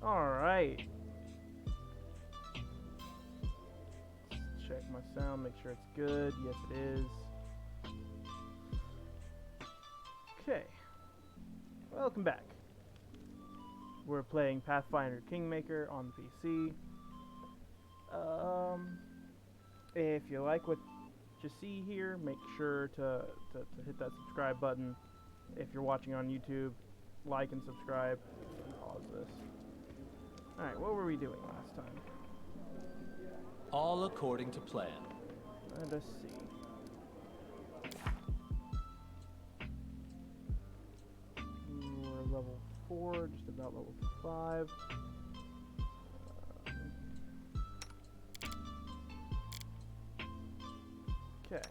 Alright. Check my sound, make sure it's good. Yes, it is. Okay. Welcome back. We're playing Pathfinder Kingmaker on the PC. If you like what you see here, make sure to hit that subscribe button. If you're watching on YouTube, like and subscribe. Pause this. Alright, what were we doing last time? All according to plan. Let us see. We're level 4, just about level 5. Okay.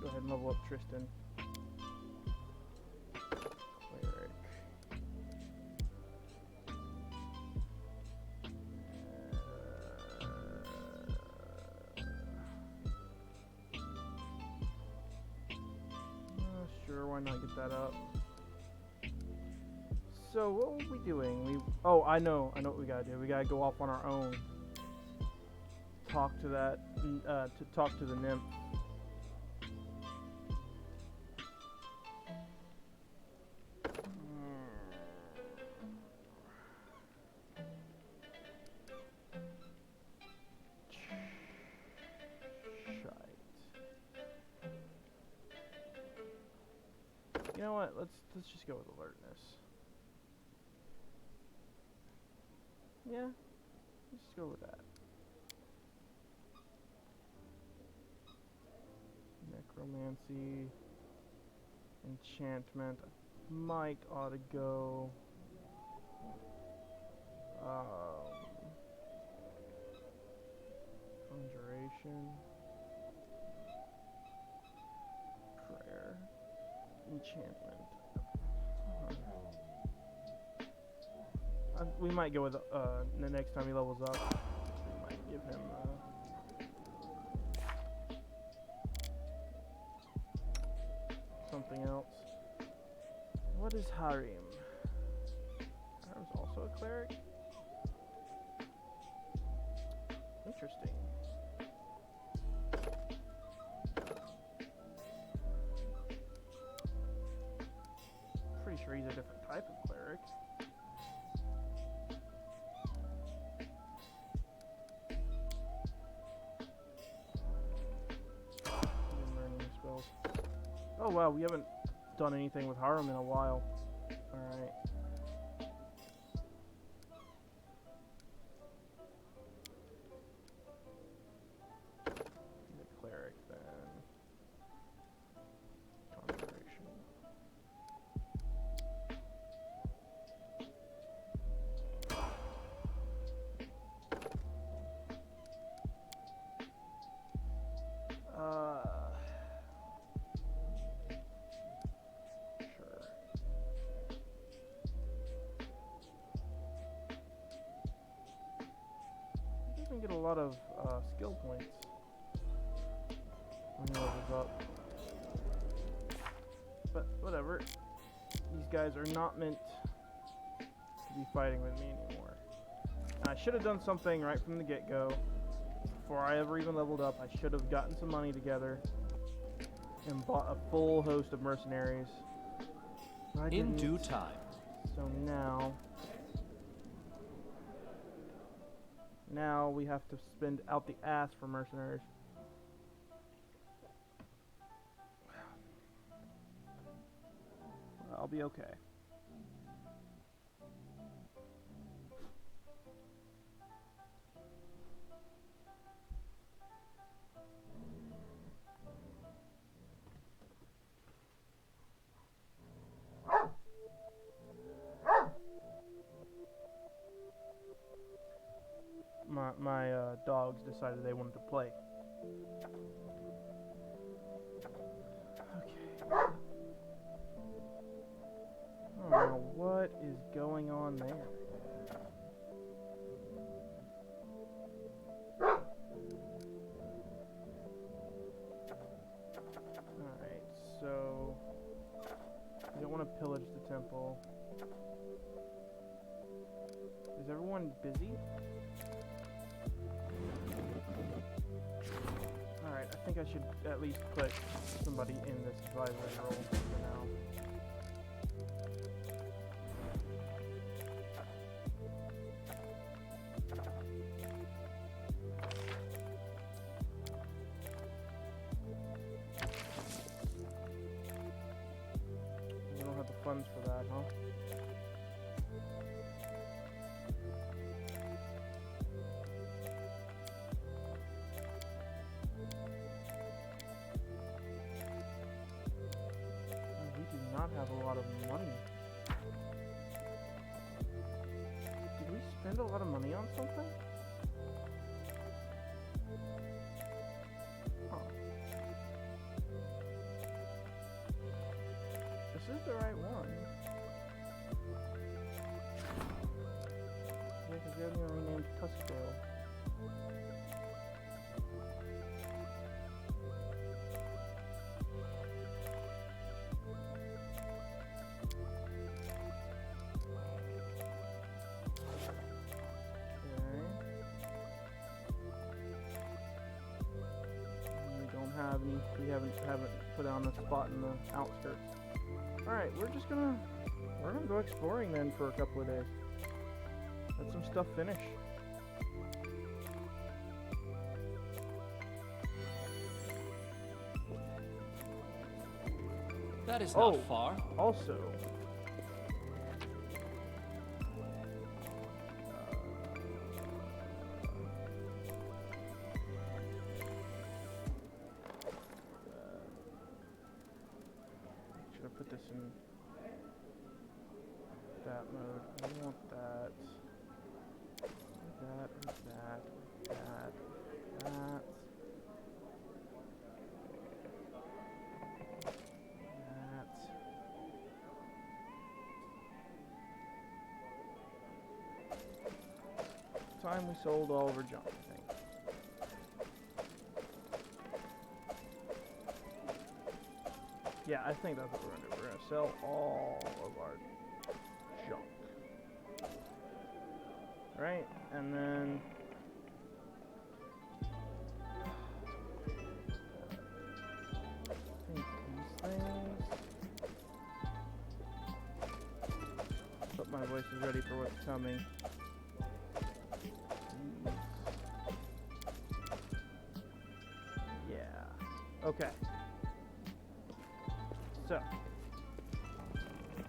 Go ahead and level up Tristan. Cleric. Sure, why not get that up? So what were we doing? Oh, I know what we gotta do. We gotta go off on our own. Talk to that, to talk to the nymph. You know what? Let's just go with alertness. Yeah, let's just go with that. Necromancy, enchantment. I might ought to go. Conjuration, prayer, enchantment. We might go with the next time he levels up. We might give him something else. What is Harim? Harim's also a cleric? Interesting. Pretty sure he's a different type of cleric. Oh wow, we haven't done anything with Harim in a while. Alright. The cleric then. Conjuration. Get a lot of skill points when he levels up, but whatever. These guys are not meant to be fighting with me anymore. And I should have done something right from the get-go. Before I ever even leveled up, I should have gotten some money together and bought a full host of mercenaries. In due time. So now we have to spend out the ass for mercenaries. I'll be okay. My dogs decided they wanted to play. Okay. I don't know what is going on there. want to pillage the temple. Is everyone busy? Alright, I think I should at least put somebody in this advisory role for now. We don't have the funds for that, huh? Not have a lot of money. Did we spend a lot of money on something? Huh. This is the right one. Yeah, because we haven't even renamed Tuskdale. We haven't put on a spot in the outskirts. Alright, we're gonna go exploring then for a couple of days. Let some stuff finish. That is not far. Also, put this in that mode. I want that. That. Time we sold all of our junk, I think. Yeah, I think that's what we're gonna do. We're gonna sell all of our junk. Right? And then I think these things. But my voice is ready for what's coming. Yeah. Okay. So,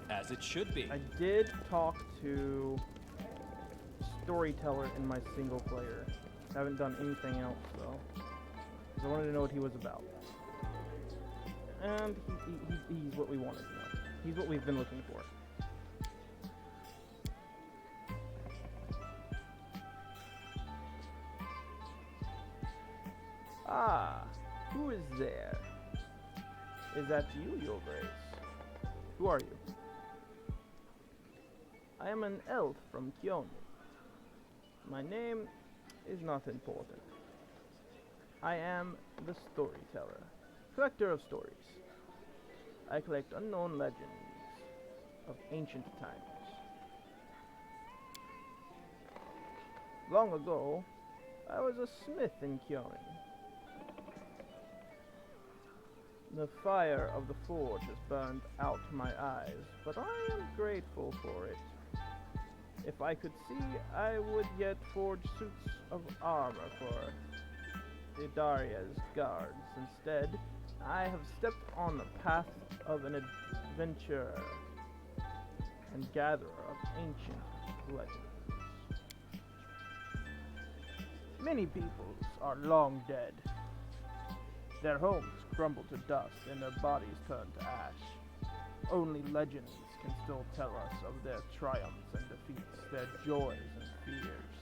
as it should be. I did talk to Storyteller in my single player. Haven't done anything else though, because I wanted to know what he was about. And he's what we wanted to know. He's what we've been looking for. Ah, who is there? Is that you, Your Grace? Who are you? I am an elf from Kyon. My name is not important. I am the Storyteller, collector of stories. I collect unknown legends of ancient times. Long ago, I was a smith in Kyon. The fire of the forge has burned out my eyes, but I am grateful for it. If I could see, I would yet forge suits of armor for Idaria's guards. Instead, I have stepped on the path of an adventurer and gatherer of ancient legends. Many peoples are long dead. Their homes crumble to dust and their bodies turn to ash. Only legends can still tell us of their triumphs and defeats, their joys and fears.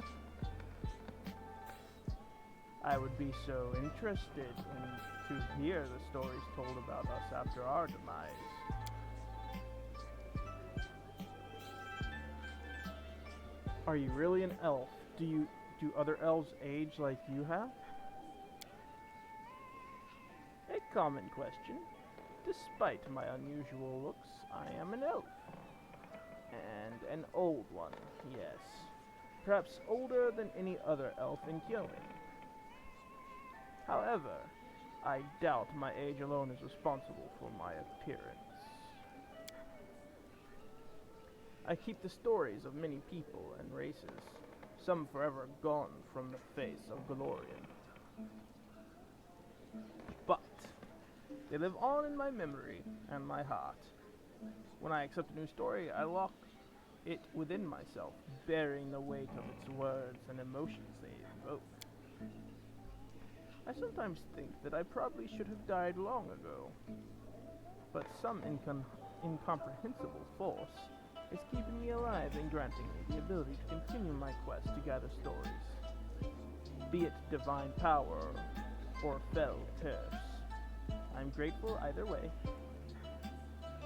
I would be so interested to hear the stories told about us after our demise. Are you really an elf? Do other elves age like you have? A common question. Despite my unusual looks, I am an elf. And an old one, yes. Perhaps older than any other elf in Kyoin. However, I doubt my age alone is responsible for my appearance. I keep the stories of many people and races, some forever gone from the face of Golorian. But they live on in my memory and my heart. When I accept a new story, I lock it within myself, bearing the weight of its words and emotions they evoke. I sometimes think that I probably should have died long ago, but some incomprehensible force is keeping me alive and granting me the ability to continue my quest to gather stories, be it divine power or fell curse. I'm grateful either way.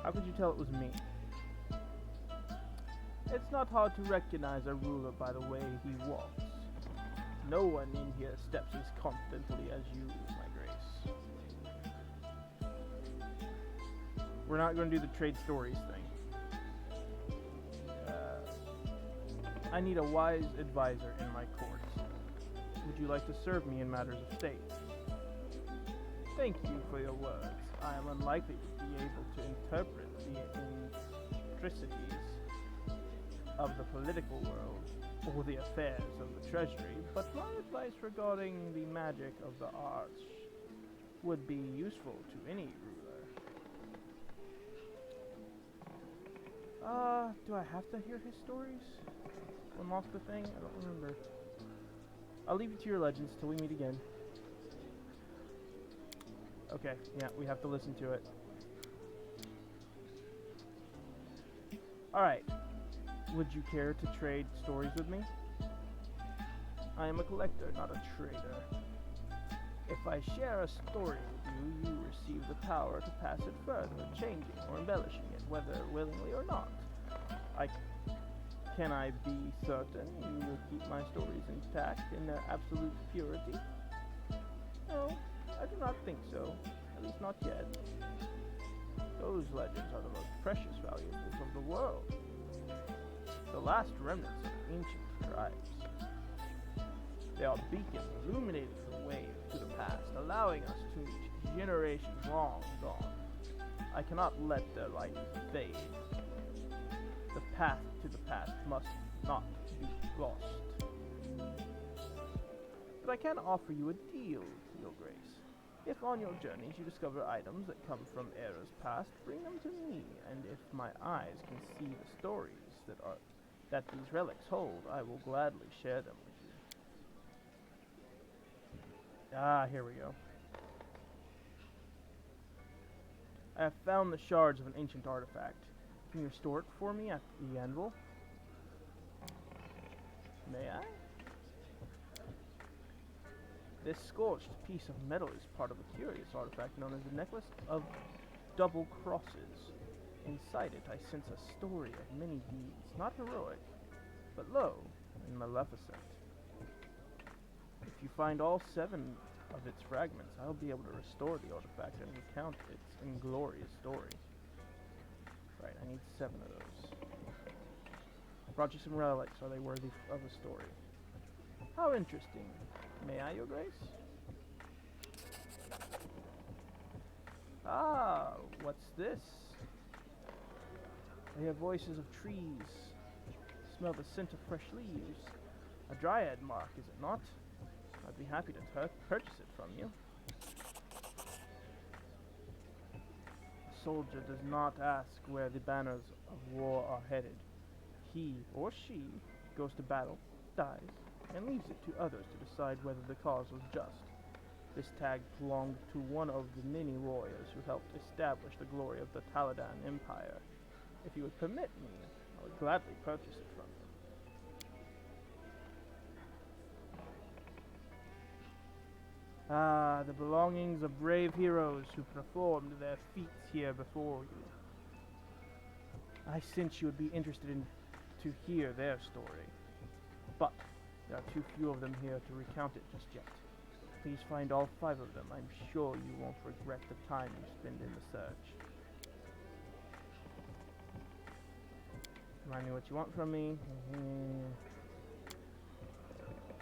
How could you tell it was me? It's not hard to recognize a ruler by the way he walks. No one in here steps as confidently as you, my grace. We're not going to do the trade stories thing. I need a wise advisor in my court. Would you like to serve me in matters of state? Thank you for your words. I am unlikely to be able to interpret the intricacies of the political world or the affairs of the treasury, but my advice regarding the magic of the arts would be useful to any ruler. Do I have to hear his stories? Unlock the thing? I don't remember. I'll leave you to your legends till we meet again. Okay, yeah, we have to listen to it. Alright. Would you care to trade stories with me? I am a collector, not a trader. If I share a story with you, you receive the power to pass it further, changing or embellishing it, whether willingly or not. Can I be certain you will keep my stories intact in their absolute purity? No, I do not think so. At least not yet. Those legends are the most precious valuables of the world. The last remnants of ancient tribes. They are beacons illuminating the way to the past, allowing us to reach generations long gone. I cannot let their light fade. The path to the past must not be lost. But I can offer you a deal, Your Grace. If on your journeys you discover items that come from eras past, bring them to me, and if my eyes can see the stories that these relics hold, I will gladly share them with you. Ah, here we go. I have found the shards of an ancient artifact. Can you restore it for me at the anvil? May I? This scorched piece of metal is part of a curious artifact known as the Necklace of Double Crosses. Inside it I sense a story of many deeds, not heroic, but low and maleficent. If you find all 7 of its fragments, I'll be able to restore the artifact and recount its inglorious story. Right, I need 7 of those. I brought you some relics. Are they worthy of a story? How interesting. May I, Your Grace? Ah, what's this? I hear voices of trees. Smell the scent of fresh leaves. A dryad mark, is it not? I'd be happy to purchase it from you. A soldier does not ask where the banners of war are headed. He or she goes to battle, dies, and leaves it to others to decide whether the cause was just. This tag belonged to one of the many warriors who helped establish the glory of the Taladan Empire. If you would permit me, I would gladly purchase it from you. Ah, the belongings of brave heroes who performed their feats here before you. I sense you would be interested to hear their story, but there are too few of them here to recount it just yet. Please find all 5 of them. I'm sure you won't regret the time you spend in the search. Remind me what you want from me.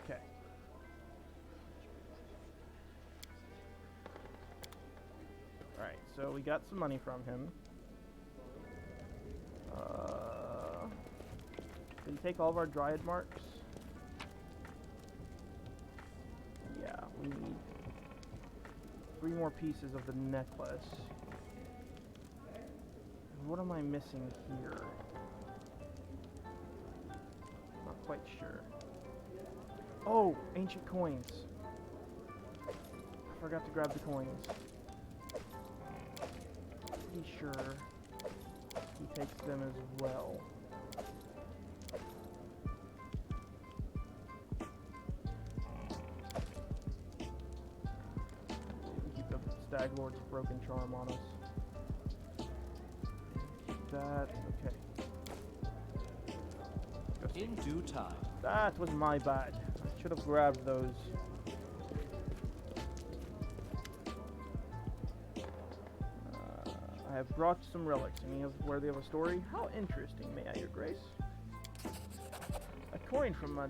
Okay. Alright, so we got some money from him. Did he take all of our Dryad marks? Yeah, we need 3 more pieces of the necklace. What am I missing here? Not quite sure. Oh, ancient coins. I forgot to grab the coins. Pretty sure he takes them as well. Keep the Stag Lord's broken charm on us. Keep that. Okay. In due time. That was my bad. I should have grabbed those. I have brought some relics. Any of worthy of a story? How interesting, may I, your grace? A coin from a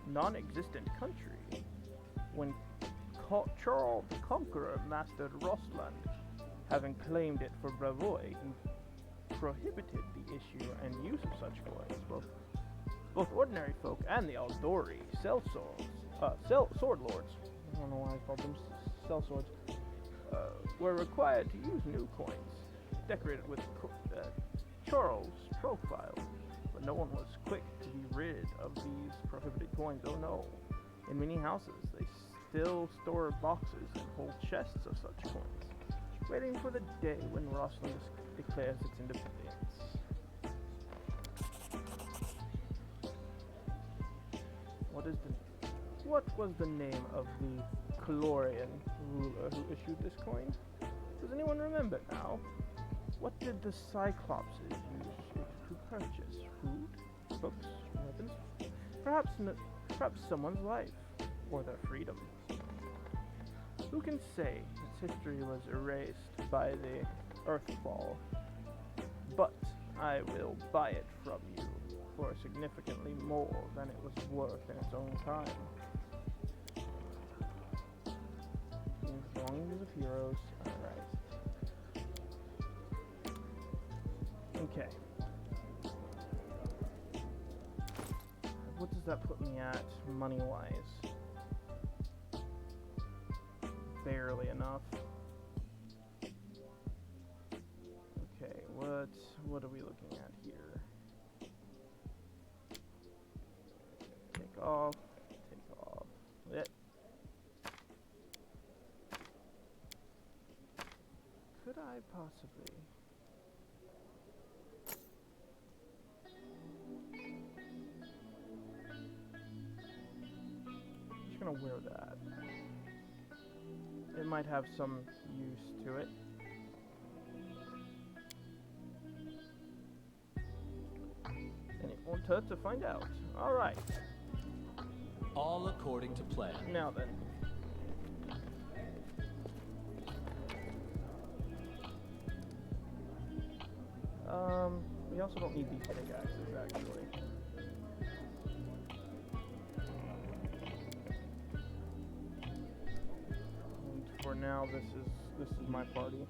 non-existent country. When Charles the Conqueror mastered Rostland, having claimed it for Bravoy, he prohibited the issue and use of such coins. Both ordinary folk and the Aldori sword lords, I don't know why I called them sellswords, were required to use new coins, decorated with Charles' profile, but no one was quick to be rid of these prohibited coins. Oh no. In many houses, they still store boxes and whole chests of such coins, waiting for the day when Rostland declares its independence. What was the name of the Calorian ruler who issued this coin? Does anyone remember now? What did the Cyclopses use it to purchase? Food? Books? Weapons? Perhaps someone's life, or their freedom. Who can say its history was erased by the Earthfall? But I will buy it from you for significantly more than it was worth in its own time. Belongings of heroes. Alright. Okay. What does that put me at, money-wise? Barely enough. Okay, what are we looking at here? Take off. It. Could I possibly? I'm just gonna wear that. It might have some use to it. And it won't hurt to find out. Alright. All according to plan. Now then. We also don't need these pickaxes, actually. And for now, this is my party.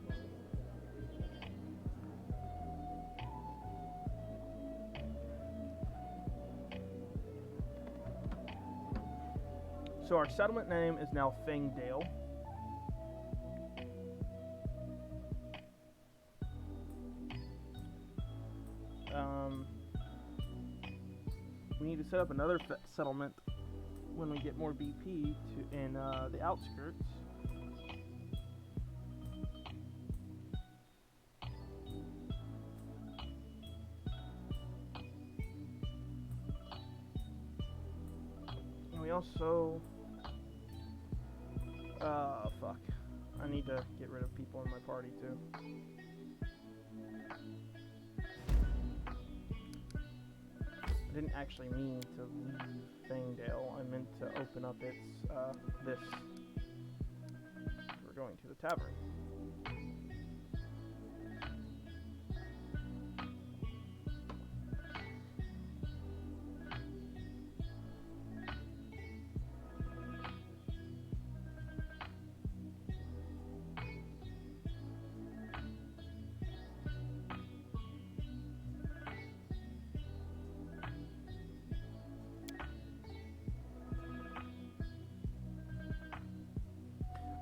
So our settlement name is now Fangdale. We need to set up another settlement when we get more BP in the outskirts. And we also... fuck. I need to get rid of people in my party too. I didn't actually mean to leave Fangdale. I meant to open up its, this going to the tavern.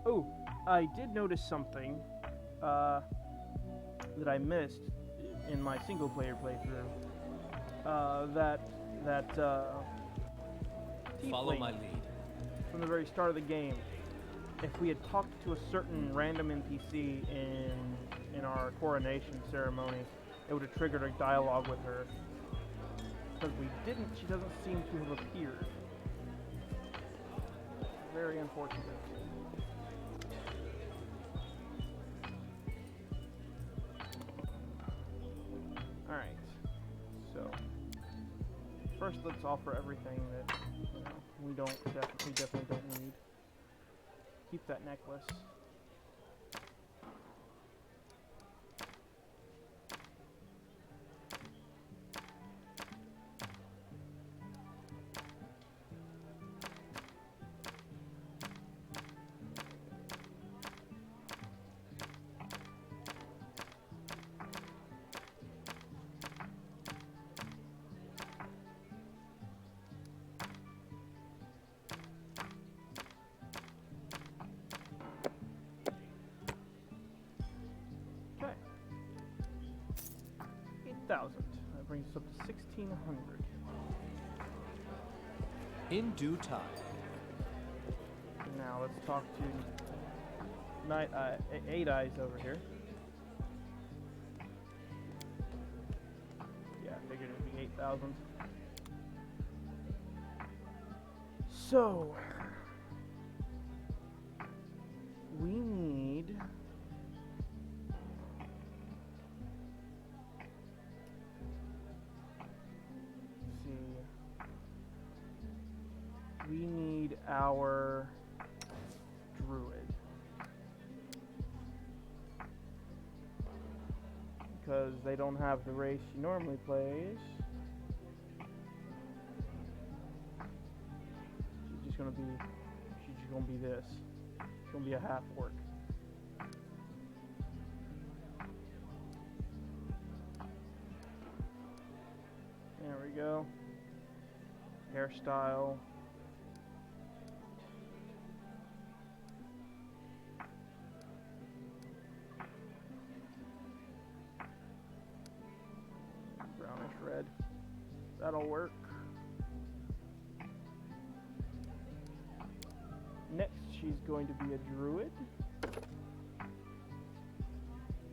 Oh, I did notice something that I missed in my single-player playthrough. That Follow tiefling my lead. from the very start of the game. If we had talked to a certain random NPC in our coronation ceremony, it would have triggered a dialogue with her. Because we didn't, she doesn't seem to have appeared. Very unfortunate. Alright, so first let's offer everything that we definitely don't need. Keep that necklace. Okay. 8,000. That brings us up to 1,600. In due time. Now let's talk to Eight Eyes over here. Yeah, I figured it'd be 8,000. So we need our Druid. Because they don't have the race she normally plays. She's just gonna be this. She's gonna be a half orc. There we go. Hairstyle. Brownish red. That'll work. Next, she's going to be a druid.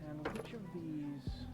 And which of these?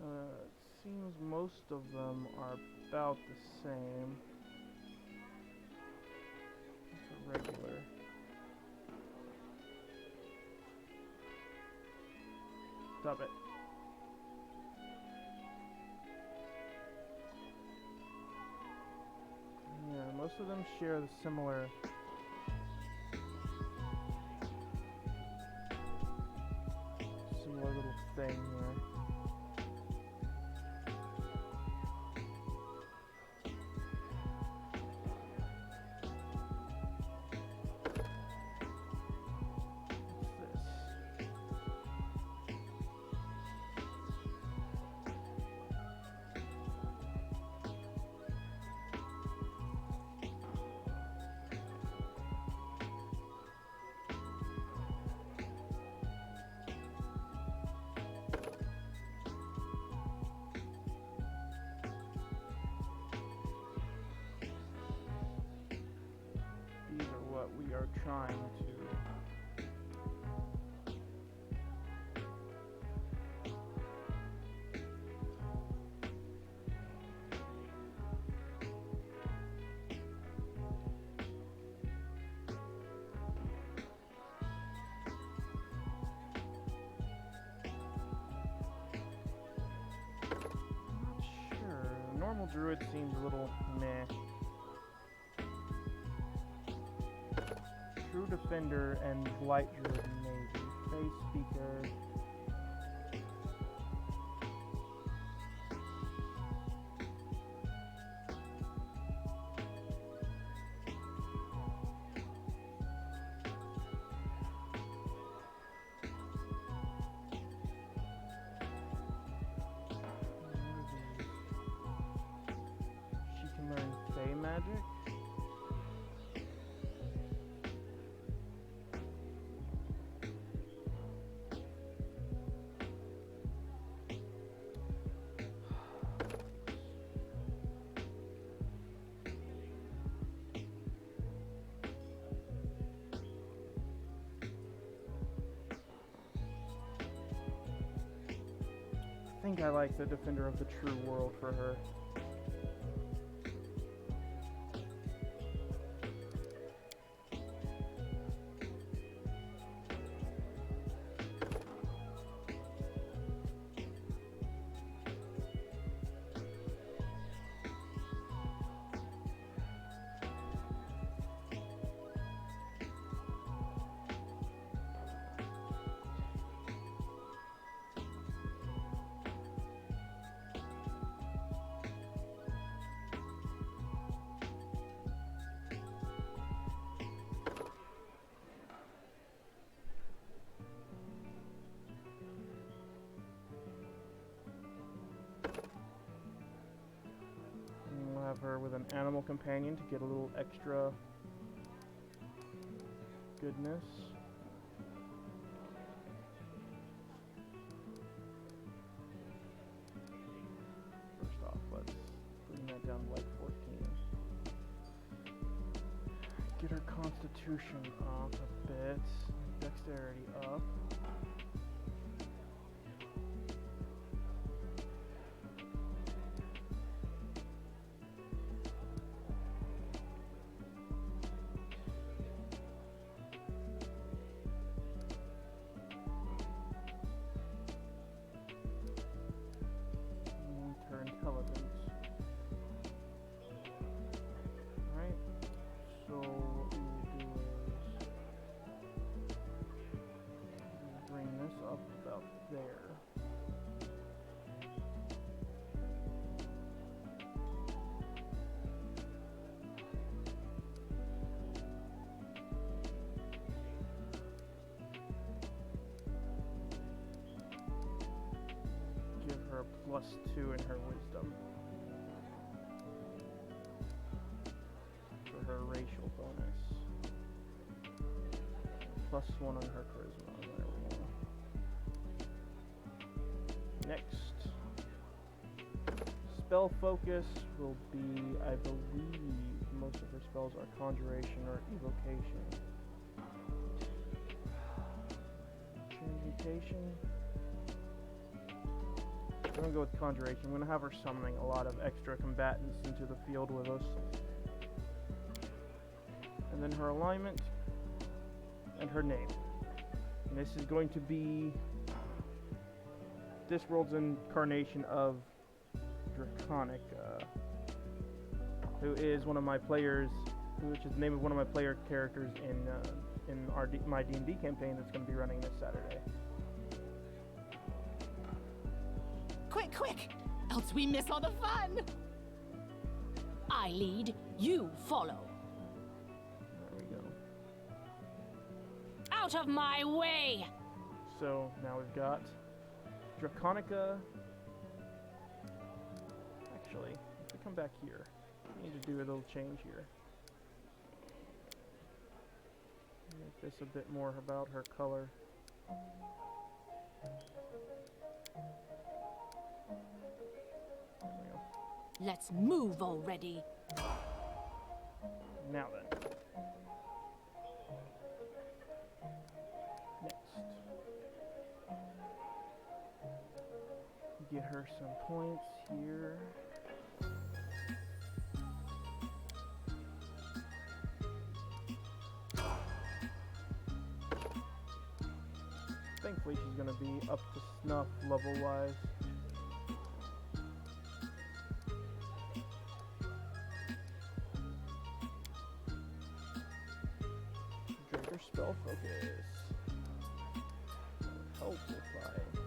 It seems most of them are about the same. It's a regular. Stop it. Yeah, most of them share the similar little thing here. trying to. Normal Druid seems a little meh. True Defender and Light Druid maybe. Face Speaker. Learn Fey magic. I think I like the Defender of the True World for her. Have her with an animal companion to get a little extra goodness. First off, let's bring that down to like 14. Get her constitution up a bit, dexterity up. +2 in her wisdom for her racial bonus. +1 on her charisma. There we go. Next, spell focus will be, I believe, most of her spells are conjuration or evocation. Transmutation. I'm going to go with conjuration. I'm going to have her summoning a lot of extra combatants into the field with us. And then her alignment and her name. And this is going to be this world's incarnation of Draconic, who is one of my players, which is the name of one of my player characters in my D&D campaign that's going to be running this Saturday. Quick, quick! Else we miss all the fun! I lead, you follow. There we go. Out of my way! So now we've got Draconica. Actually, if we come back here, we need to do a little change here. Make this a bit more about her color. There we go. Let's move already. Now then. get her some points here. Thankfully, she's gonna be up to snuff level-wise. Drink her spell focus. Help if actually.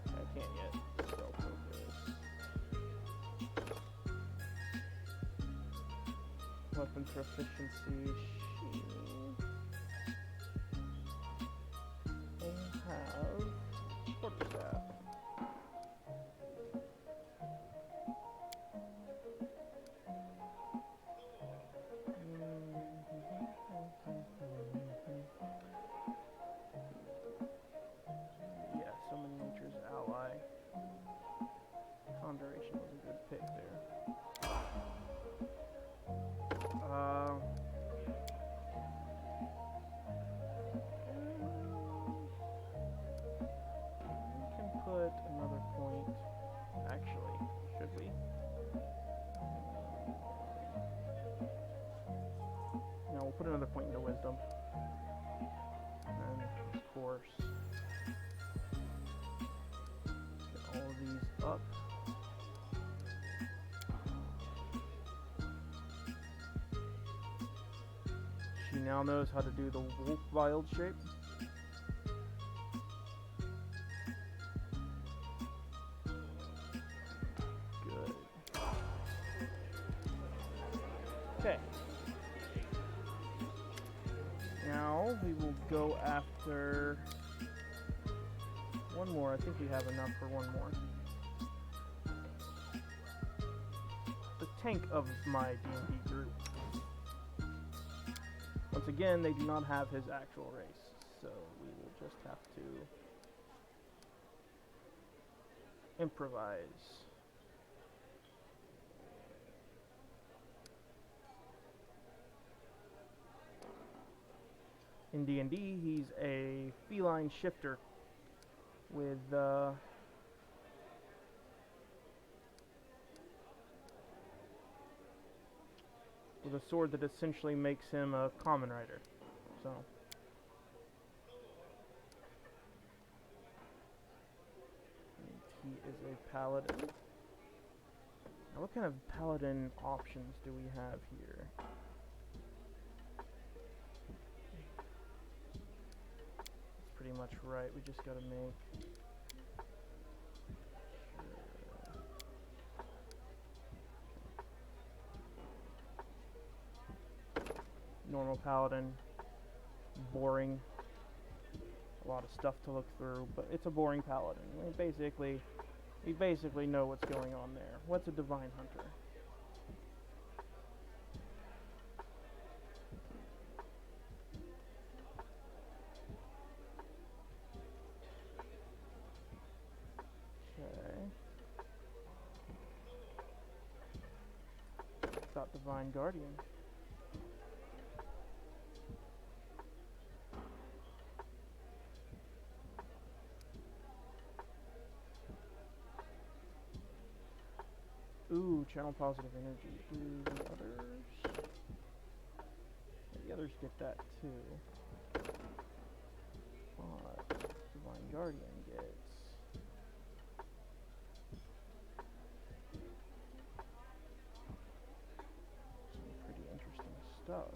I can't yet. Spell focus. Weapon proficiency. She will have quarterstaff. Yeah, summon nature's ally. Conjuration was a good pick there. We can put another point. Actually, should we? No, we'll put another point into wisdom. And of course, get all of these up. She now knows how to do the wolf wild shape. Good. Okay. Now we will go after one more. I think we have enough for one more. The tank of my D&D group. Once again, they do not have his actual race, so we will just have to improvise. In D&D, he's a feline shifter with a sword that essentially makes him a common rider. So and he is a paladin. Now, what kind of paladin options do we have here? That's pretty much right. We just gotta make normal paladin, boring, a lot of stuff to look through, but it's a boring paladin. We basically know what's going on there. What's a divine hunter? Okay. Got divine guardian. Ooh, channel positive energy. Do the others? Yeah, the others get that too. But Divine Guardian gets some pretty interesting stuff.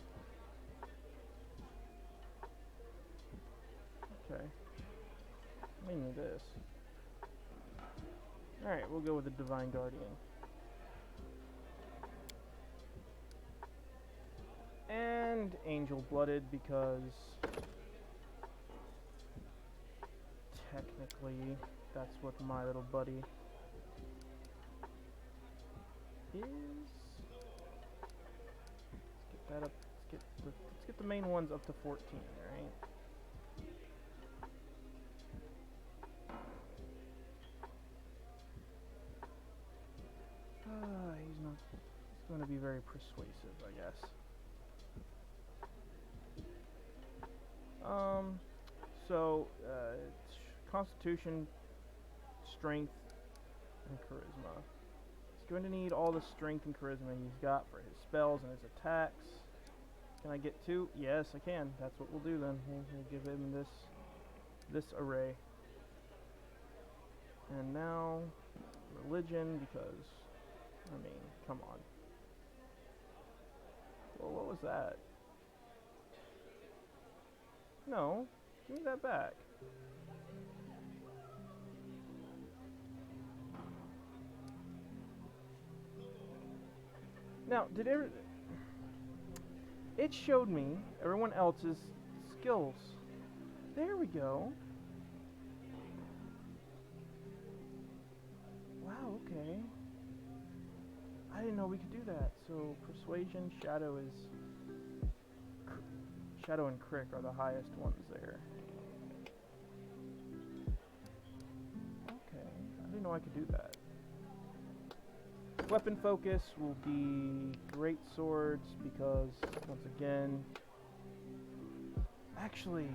Okay. Mainly this. Alright, we'll go with the Divine Guardian. And angel-blooded because technically that's what my little buddy is. Let's get that up. Let's get the main ones up to 14, right? He's going to be very persuasive, I guess. So, Constitution strength and charisma. He's going to need all the strength and charisma he's got for his spells and his attacks. Can I get 2? Yes, I can. That's what we'll do then. We'll give him this array. And now religion, because I mean, come on. Well, what was that? No, give me that back. Now, it showed me everyone else's skills. There we go. Wow, okay. I didn't know we could do that. So, persuasion, shadow and crick are the highest ones there. Okay, I didn't know I could do that. Weapon focus will be great swords because, once again, actually,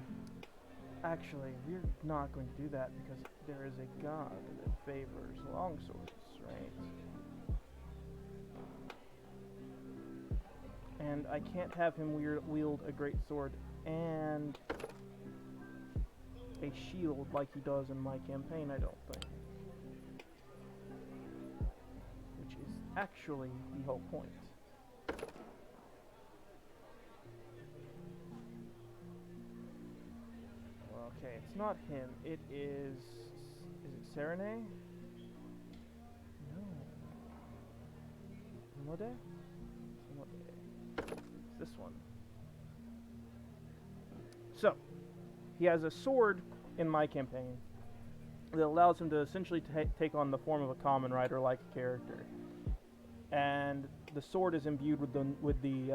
we're not going to do that because there is a god that favors long swords, right? And I can't have him wield a great sword and a shield like he does in my campaign, I don't think. Which is actually the whole point. Okay, it's not him. It is... Is it Serenay? No. Mode? It's this one. So, he has a sword in my campaign that allows him to essentially take on the form of a common rider-like character. And the sword is imbued with the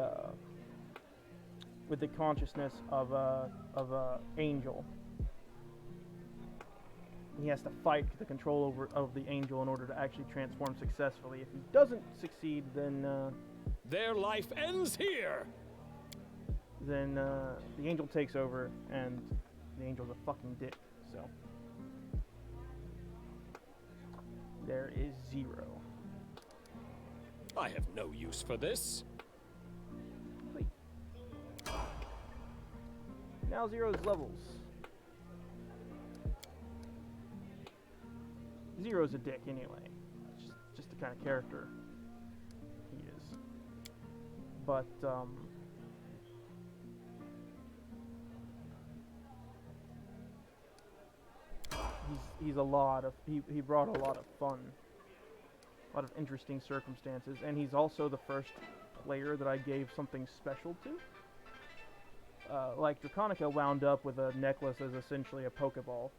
consciousness of a angel. He has to fight the control of the angel in order to actually transform successfully. If he doesn't succeed, then their life ends here. Then the angel takes over, and the angel's a fucking dick. So there is 0. I have no use for this. Wait. Now 0's levels. 0's a dick anyway. Just the kind of character he is. But he's a lot of he brought a lot of fun, a lot of interesting circumstances, and he's also the first player that I gave something special to. Like Draconica wound up with a necklace as essentially a Pokeball.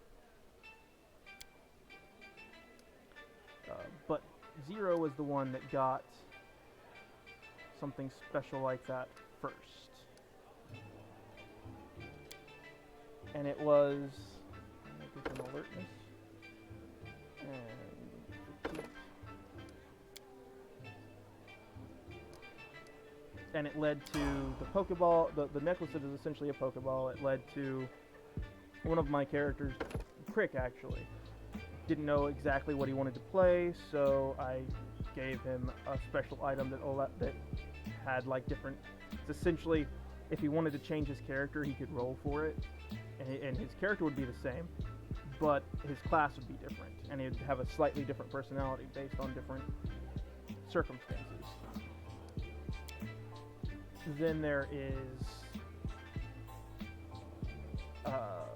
But 0 was the one that got something special like that first. And it was an alertness and fatigue. And it led to the Pokeball, the necklace that is essentially a Pokeball. It led to one of my characters, Crick actually, didn't know exactly what he wanted to play, so I gave him a special item that had like different. It's essentially, if he wanted to change his character, he could roll for it, and his character would be the same, but his class would be different, and he'd have a slightly different personality based on different circumstances. Then there is what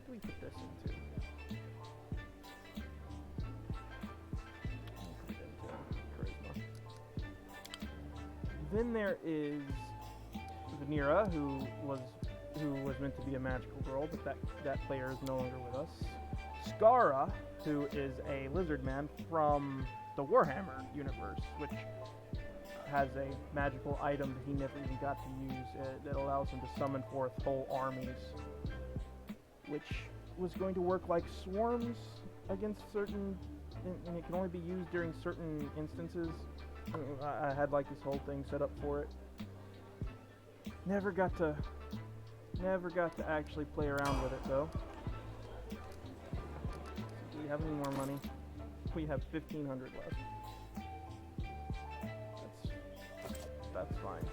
do we put this into? I'll put it into charisma. Then there is Vanera, who was meant to be a magical girl, but that player is no longer with us. Skara, who is a lizard man from the Warhammer universe, which has a magical item that he never even got to use that allows him to summon forth whole armies, which was going to work like swarms against certain, and it can only be used during certain instances. I had like this whole thing set up for it. Never got to actually play around with it though. we have any more money? We have 1,500 left. That's fine.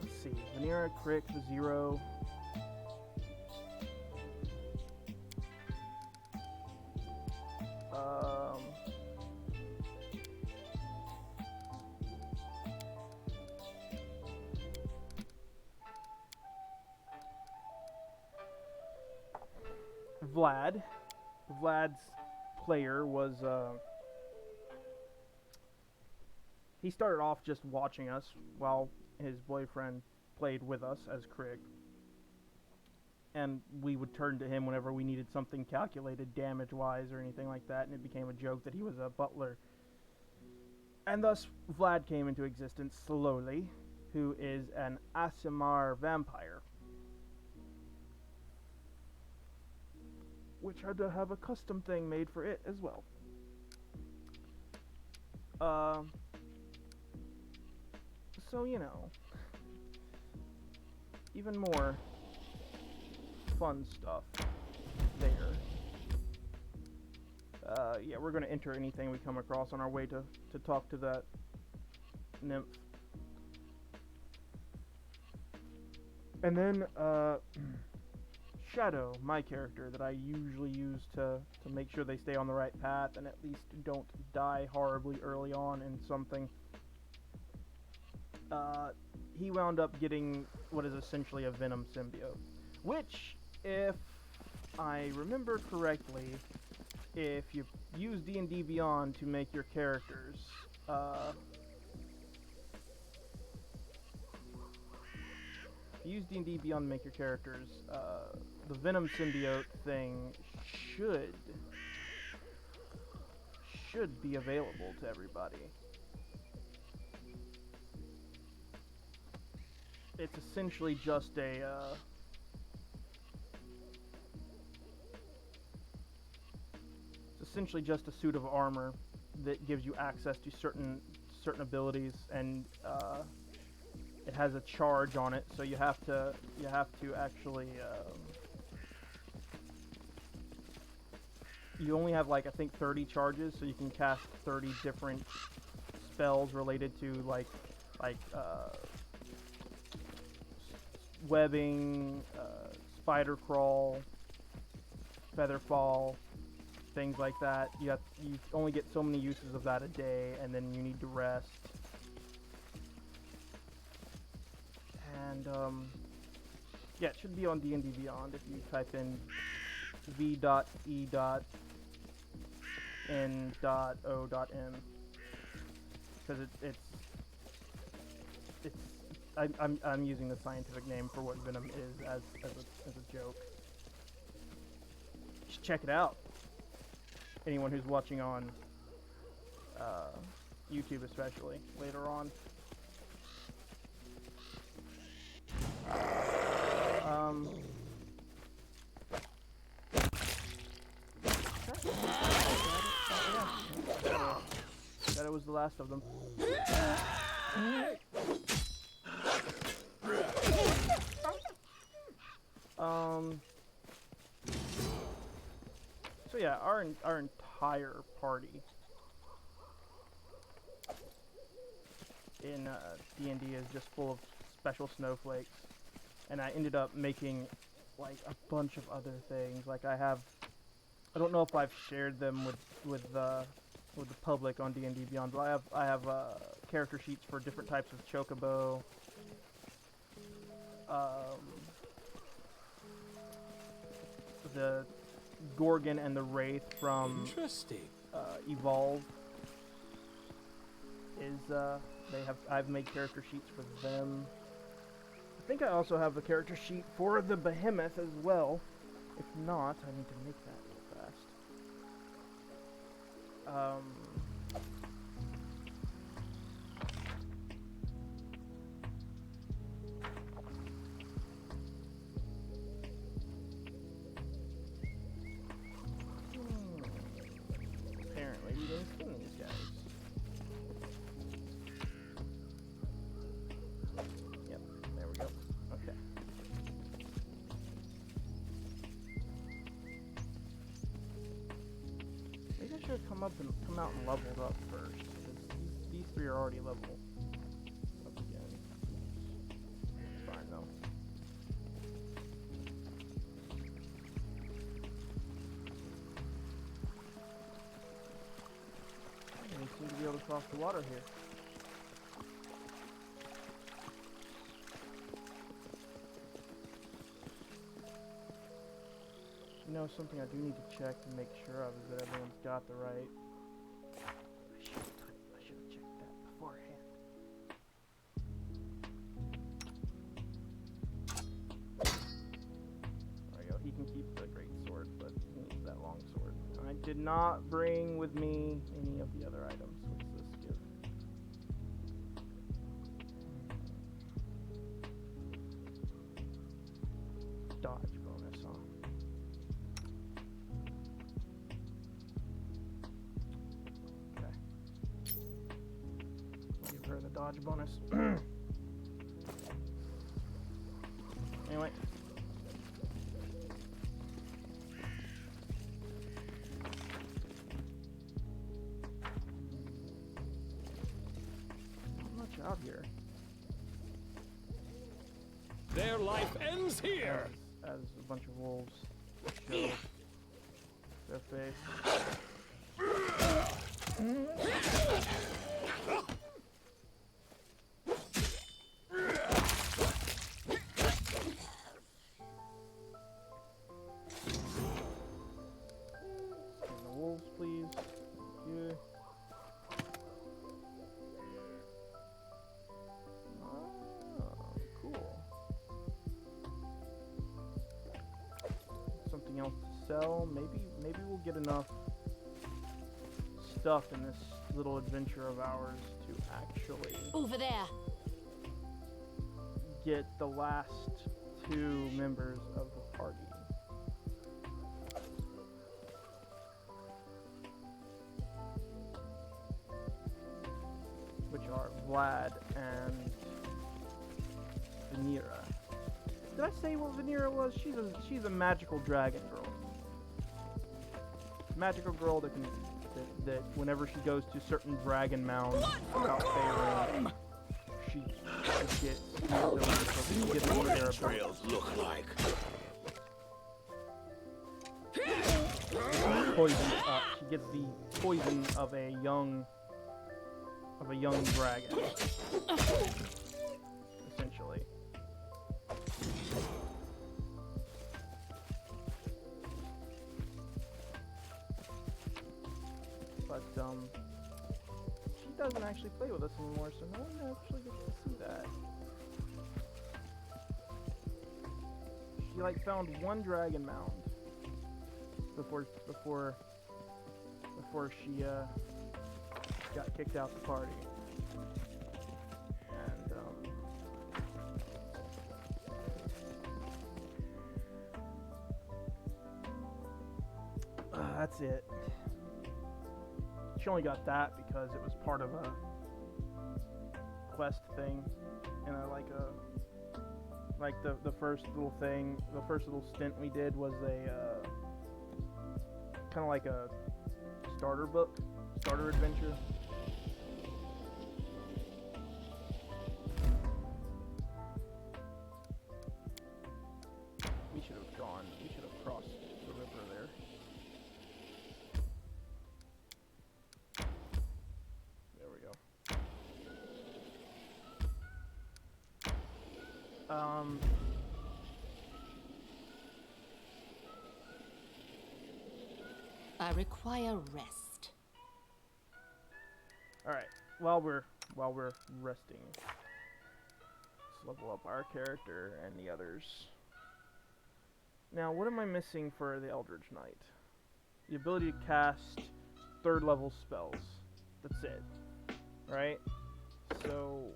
Let's see. Vanera, Crick, 0. Vlad's player was, he started off just watching us while his boyfriend played with us as Krieg. And we would turn to him whenever we needed something calculated damage-wise or anything like that, and it became a joke that he was a butler. And thus, Vlad came into existence slowly, who is an Aasimar vampire, which had to have a custom thing made for it as well. So, you know, even more fun stuff there. Yeah, we're going to enter anything we come across on our way to talk to that nymph. And then, Shadow, my character, that I usually use to make sure they stay on the right path and at least don't die horribly early on in something. He wound up getting what is essentially a Venom symbiote, which, if I remember correctly, if you use D&D Beyond to make your characters, use D&D Beyond to make your characters, the Venom symbiote thing should be available to everybody. It's essentially just a suit of armor that gives you access to certain abilities, and it has a charge on it, so you have to actually you only have, like, I think 30 charges, so you can cast 30 different spells related to like webbing, spider crawl, feather fall, things like that. You only get so many uses of that a day, and then you need to rest. And yeah, it should be on D&D Beyond if you type in v.e.n.o.m, because I'm using the scientific name for what Venom is as a joke. You should check it out. Anyone who's watching on YouTube, especially later on. That it was the last of them. So yeah, our entire party in D&D is just full of special snowflakes, and I ended up making like a bunch of other things. Like I don't know if I've shared them with the public on D&D Beyond, but I have character sheets for different types of chocobo. The Gorgon and the Wraith from Evolve is I've made character sheets for them. I think I also have a character sheet for the Behemoth as well. If not, I need to make that real fast. come out and leveled up first. Because these three are already level up again. It's fine though. They seem to be able to cross the water here. You know, something I do need to check and make sure of is that everyone's got the right. I should have checked that beforehand. There we go. He can keep the great sword, but he needs that long sword. I did not bring with me any of the other items. What's this give? Dodge bonus, huh? Okay. Give her the dodge bonus. Anyway. Not much out here. Their life ends here. As a bunch of wolves show their face. Skin the wolves, please. Yeah. Oh, cool. Something else to sell. Maybe we'll get enough stuff in this little adventure of ours to actually Over there. get the last two members of the party. Which are Vlad and Vanera. Did I say what Vanera was? She's a magical dragon girl. Magical girl that can that whenever she goes to certain dragon mounds without failing, she gets What do these trails look like? poison. She gets the poison of a young dragon, essentially. But she doesn't actually play with us anymore, so no one actually gets to see that. She like found one dragon mound before she got kicked out the party. And that's it. She only got that because it was part of a quest thing, and the first little thing, the first little stint we did was a kind of like a starter adventure. We should have crossed the river there. There we go. I require rest. All right. While we're resting, let's level up our character and the others. Now, what am I missing for the Eldritch Knight? The ability to cast 3rd level spells. That's it. Right? So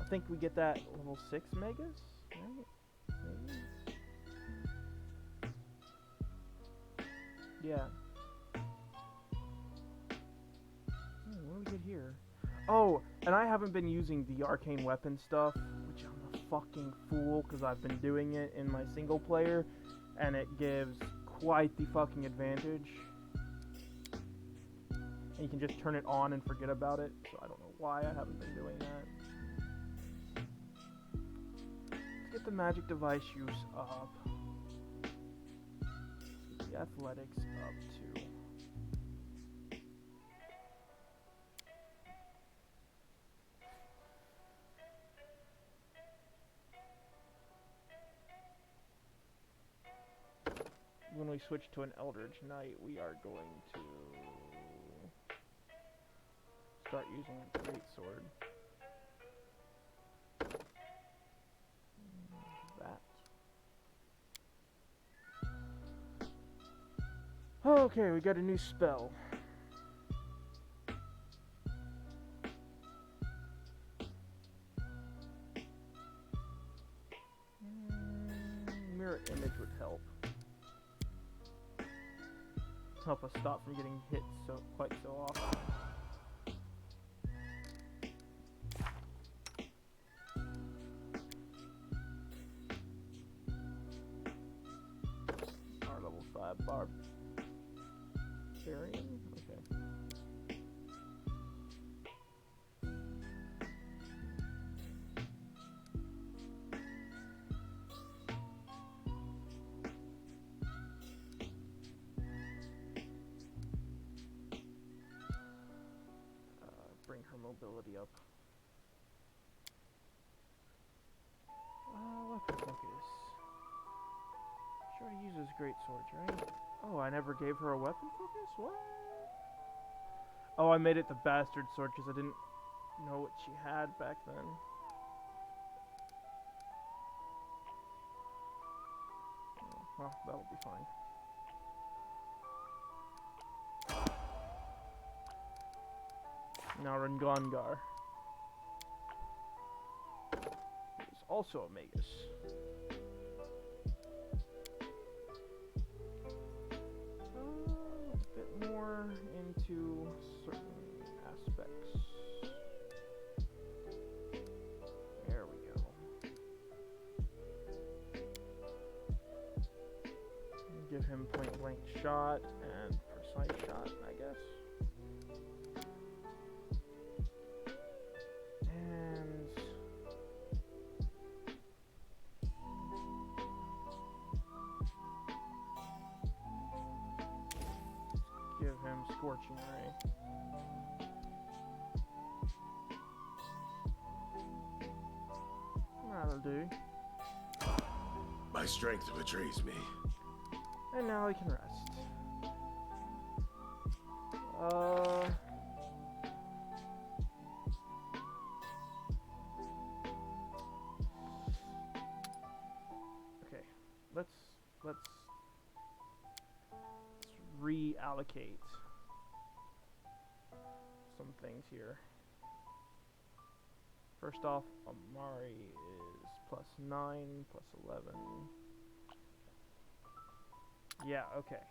I think we get that level 6 megas, right? Maybe? Yeah. What do we get here? Oh, and I haven't been using the arcane weapon stuff, which I'm a fucking fool because I've been doing it in my single player, and it gives quite the fucking advantage. And you can just turn it on and forget about it. So I don't know why I haven't been doing that. Let's get the magic device use up. Let's get the athletics up too. When we switch to an Eldritch Knight, we are going to start using a greatsword. That. Okay, we got a new spell. Mirror image would help. Help us stop from getting hit quite so often. Our level 5 barbarian. Okay. Bring her mobility up. Weapon focus. She already uses great swords, right? Oh, I never gave her a weapon focus? What? Oh, I made it the bastard sword because I didn't know what she had back then. Oh, well, that'll be fine. Now Rangongar is also a magus. A bit more into certain aspects. There we go. Give him point blank shot and precise shot, I guess. Give him Scorching Ray. That'll do. My strength betrays me. And now he can rest. Okay. Let's reallocate some things here. First off, Amari is +9, +11. Yeah, okay.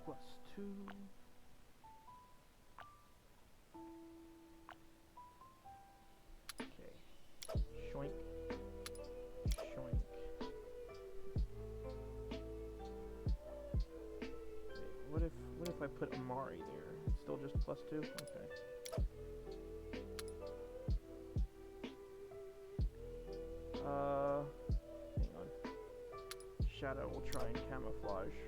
+2. Okay. Shoink. Shoink. Wait, what if I put Amari there? It's still just +2? Okay. Hang on. Shadow will try and camouflage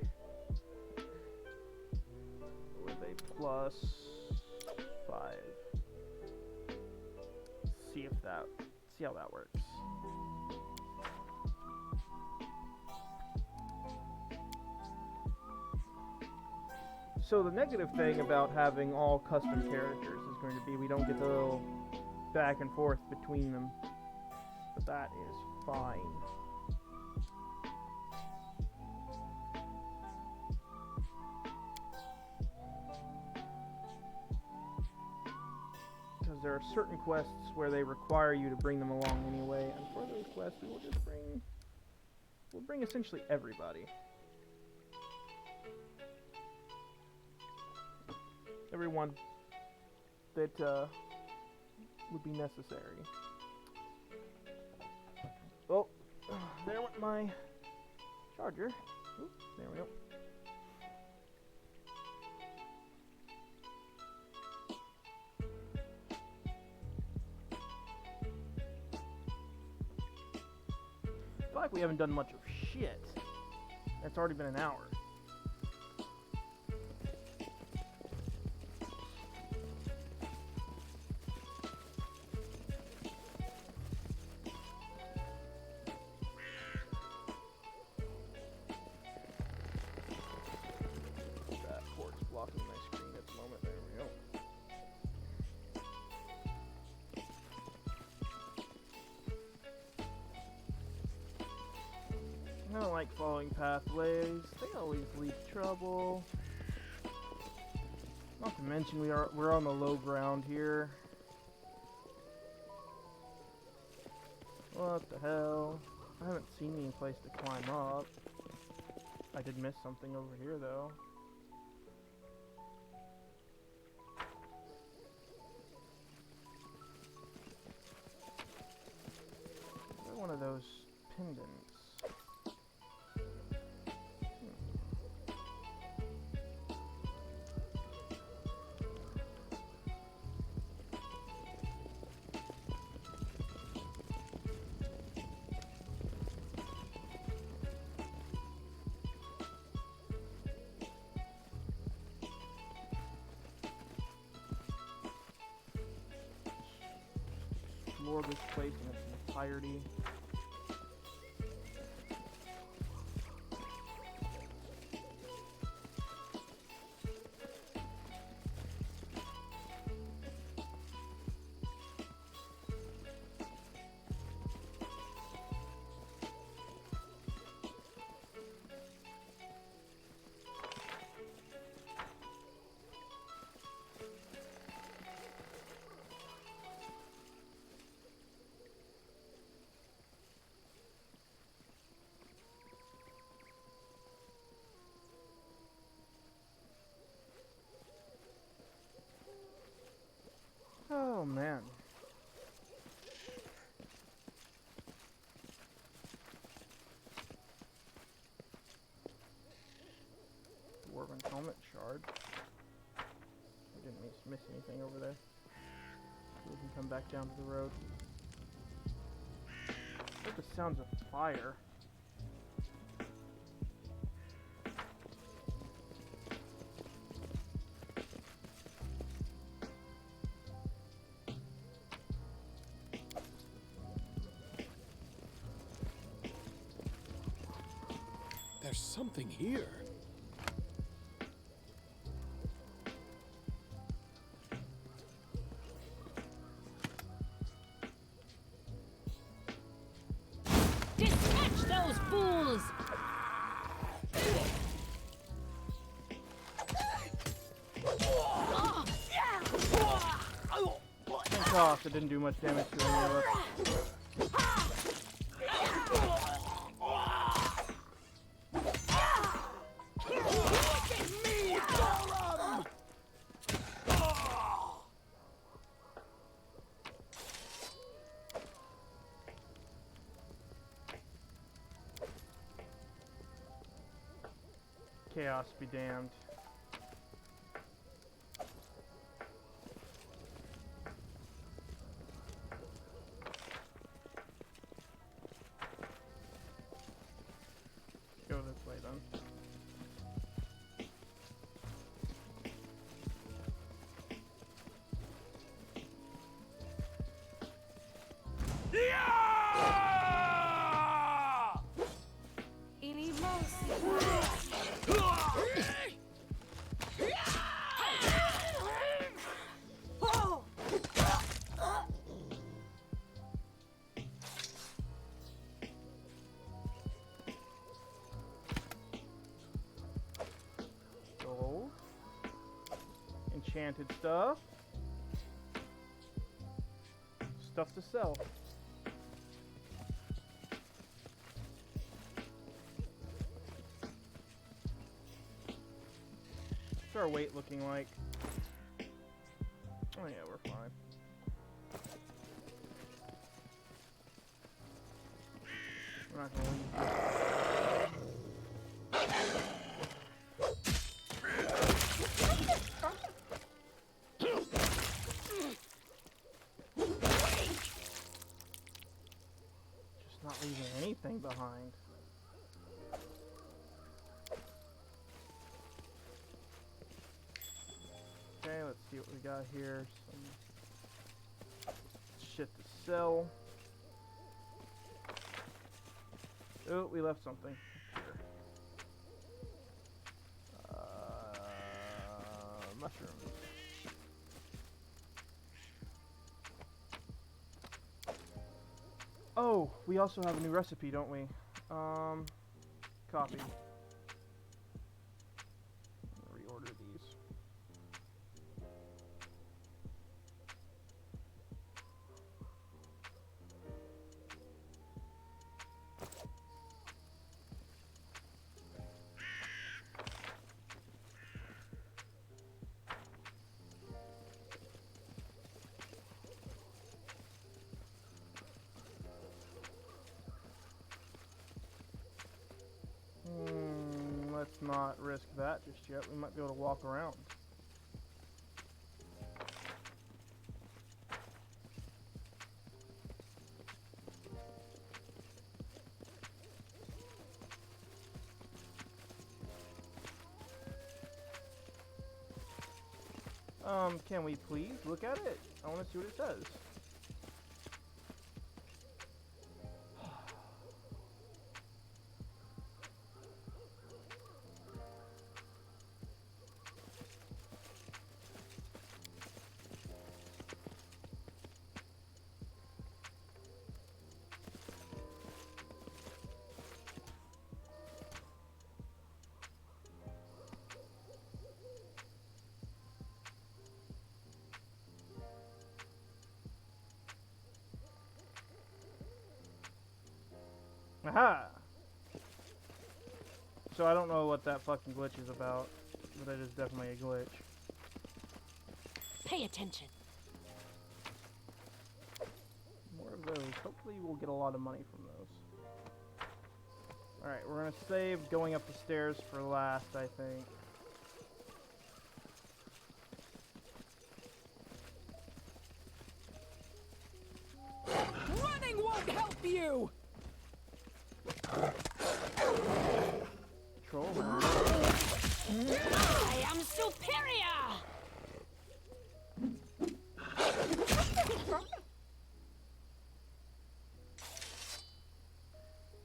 with a +5. See how that works. So the negative thing about having all custom characters is going to be we don't get the little back and forth between them. But that is fine. Because there are certain quests where they require you to bring them along anyway, and for those quests we will just we'll bring essentially everybody. Everyone that would be necessary. Oh, There went my charger. Oop, there we go. I feel like we haven't done much of shit. It's already been an hour. That port's blocking my screen at the moment. There we go. I don't like following pathways. They always lead to trouble. Not to mention we're on the low ground here. What the hell? I haven't seen any place to climb up. I did miss something over here though. Is there one of those pendants? Explore this place in its entirety. Oh man. Dwarven helmet shard. I didn't miss anything over there. We can come back down to the road. I heard the sounds of fire. There's something here. Dispatch those fools! Thank God it didn't do much damage to any of us. Chaos be damned. Go this way then. Any mercy? Gold. Enchanted stuff. Stuff to sell. What's our weight looking like? Oh yeah, we're fine. We're not gonna leave you. Just not leaving anything behind. Okay, let's see what we got here. Some shit to sell. Oh, we left something. Here. Mushrooms. Oh, we also have a new recipe, don't we? Copy. Reorder these. Let's not risk that just yet. We might be able to walk around. Can we please look at it? I want to see what it says. Aha! So I don't know what that fucking glitch is about, but it is definitely a glitch. Pay attention. More of those. Hopefully we'll get a lot of money from those. Alright, we're gonna save going up the stairs for last, I think. Running won't help you! Troll. I am superior!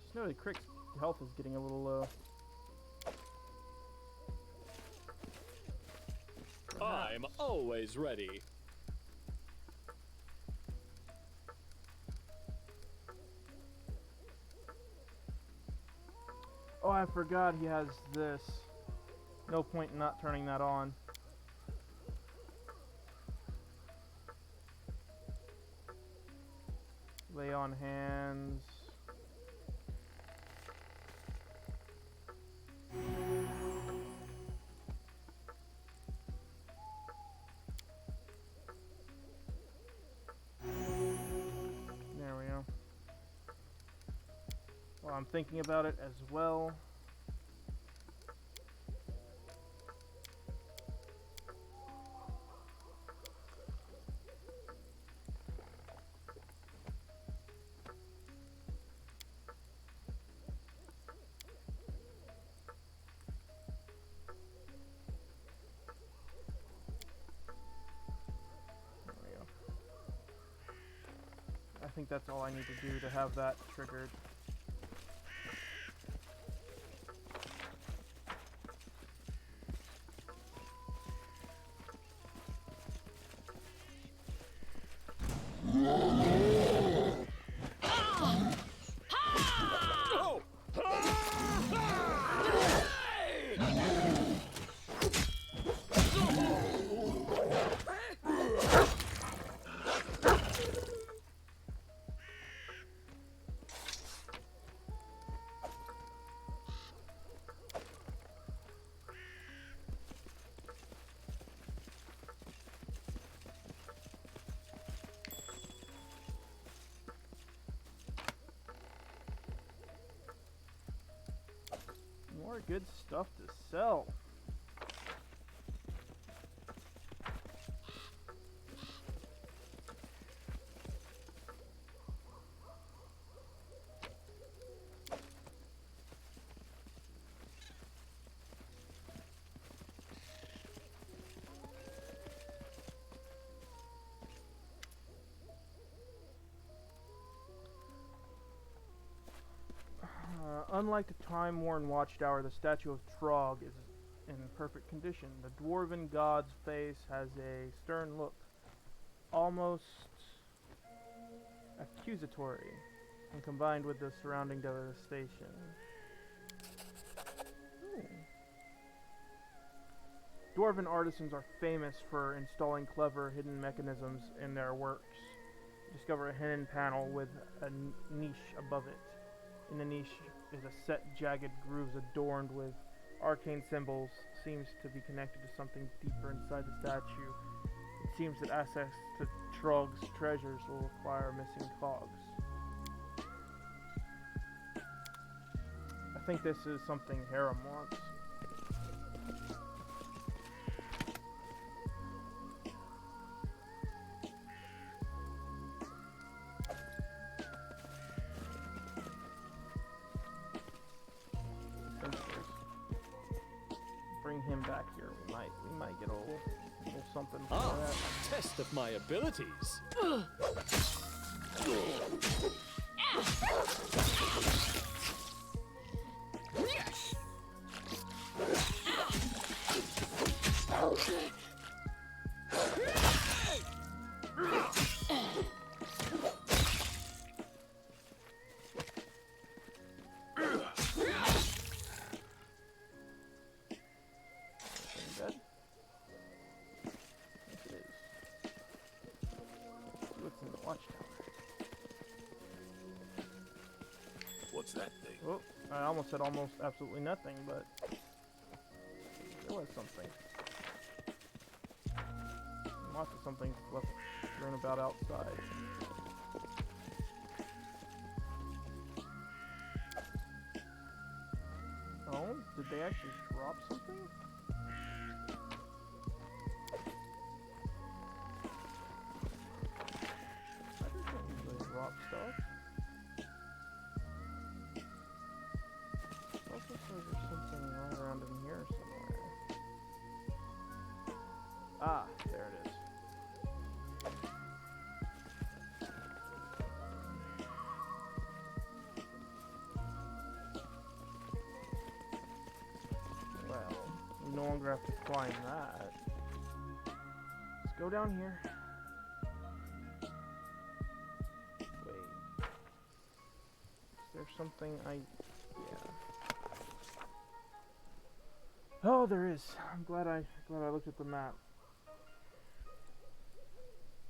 Just noted Crick's health is getting a little low. I'm always ready. Oh, I forgot he has this. No point in not turning that on. Lay on hands. There we go. Well, I'm thinking about it as well. I think that's all I need to do to have that triggered. good stuff to sell. Unlike the time-worn watchtower, the statue of Trog is in perfect condition. The dwarven god's face has a stern look, almost accusatory, and combined with the surrounding devastation. Ooh. Dwarven artisans are famous for installing clever hidden mechanisms in their works. Discover a hidden panel with a niche above it. In the niche is a set jagged grooves adorned with arcane symbols. Seems to be connected to something deeper inside the statue. It seems that access to Trog's treasures will require missing cogs. I think this is something Harem wants. Bring him back here. We might get a little something for Ah, that. a test of my abilities. Dead? Yes, it is. See what's in the watchtower. What's that thing? Oh, I almost said almost absolutely nothing, but there was something. Lots of something left strewn about outside. Oh, did they actually drop something? I just don't usually drop stuff. It also says there's something right around in here somewhere. Ah, there it is. Well, we no longer have to climb that. Let's go down here. Wait. Is there something yeah. Oh, there is. I'm glad I looked at the map.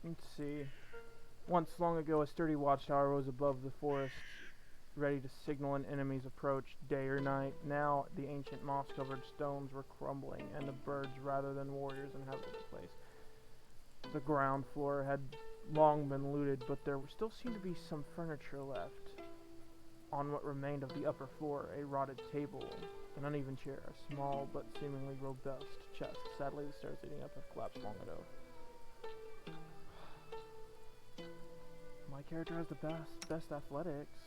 Let's see. Once long ago, a sturdy watchtower rose above the forest, ready to signal an enemy's approach day or night. Now, the ancient moss-covered stones were crumbling, and the birds rather than warriors inhabited the place. The ground floor had long been looted, but there still seemed to be some furniture left. On what remained of the upper floor, a rotted table, an uneven chair, a small but seemingly robust chest. Sadly, the stairs leading up have collapsed long ago. My character has the best athletics.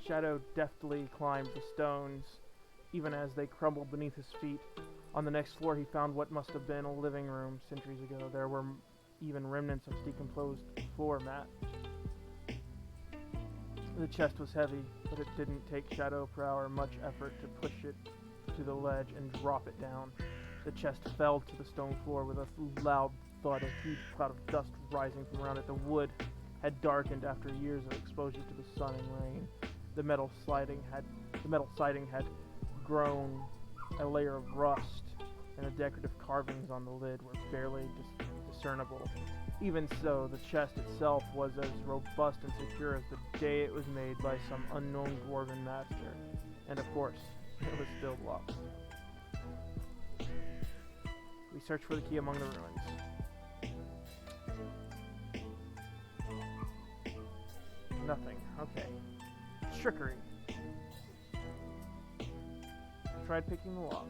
Shadow deftly climbed the stones, even as they crumbled beneath his feet. On the next floor, he found what must have been a living room centuries ago. There were even remnants of decomposed floor mat. The chest was heavy, but it didn't take Shadow Prower much effort to push it to the ledge and drop it down. The chest fell to the stone floor with a loud thud, a huge cloud of dust rising from around it. The wood had darkened after years of exposure to the sun and rain. The metal siding had grown a layer of rust, and the decorative carvings on the lid were barely discernible. Even so, the chest itself was as robust and secure as the day it was made by some unknown dwarven master. And of course, it was still locked. We searched for the key among the ruins. Nothing. Okay. trickery. Tried picking the lock.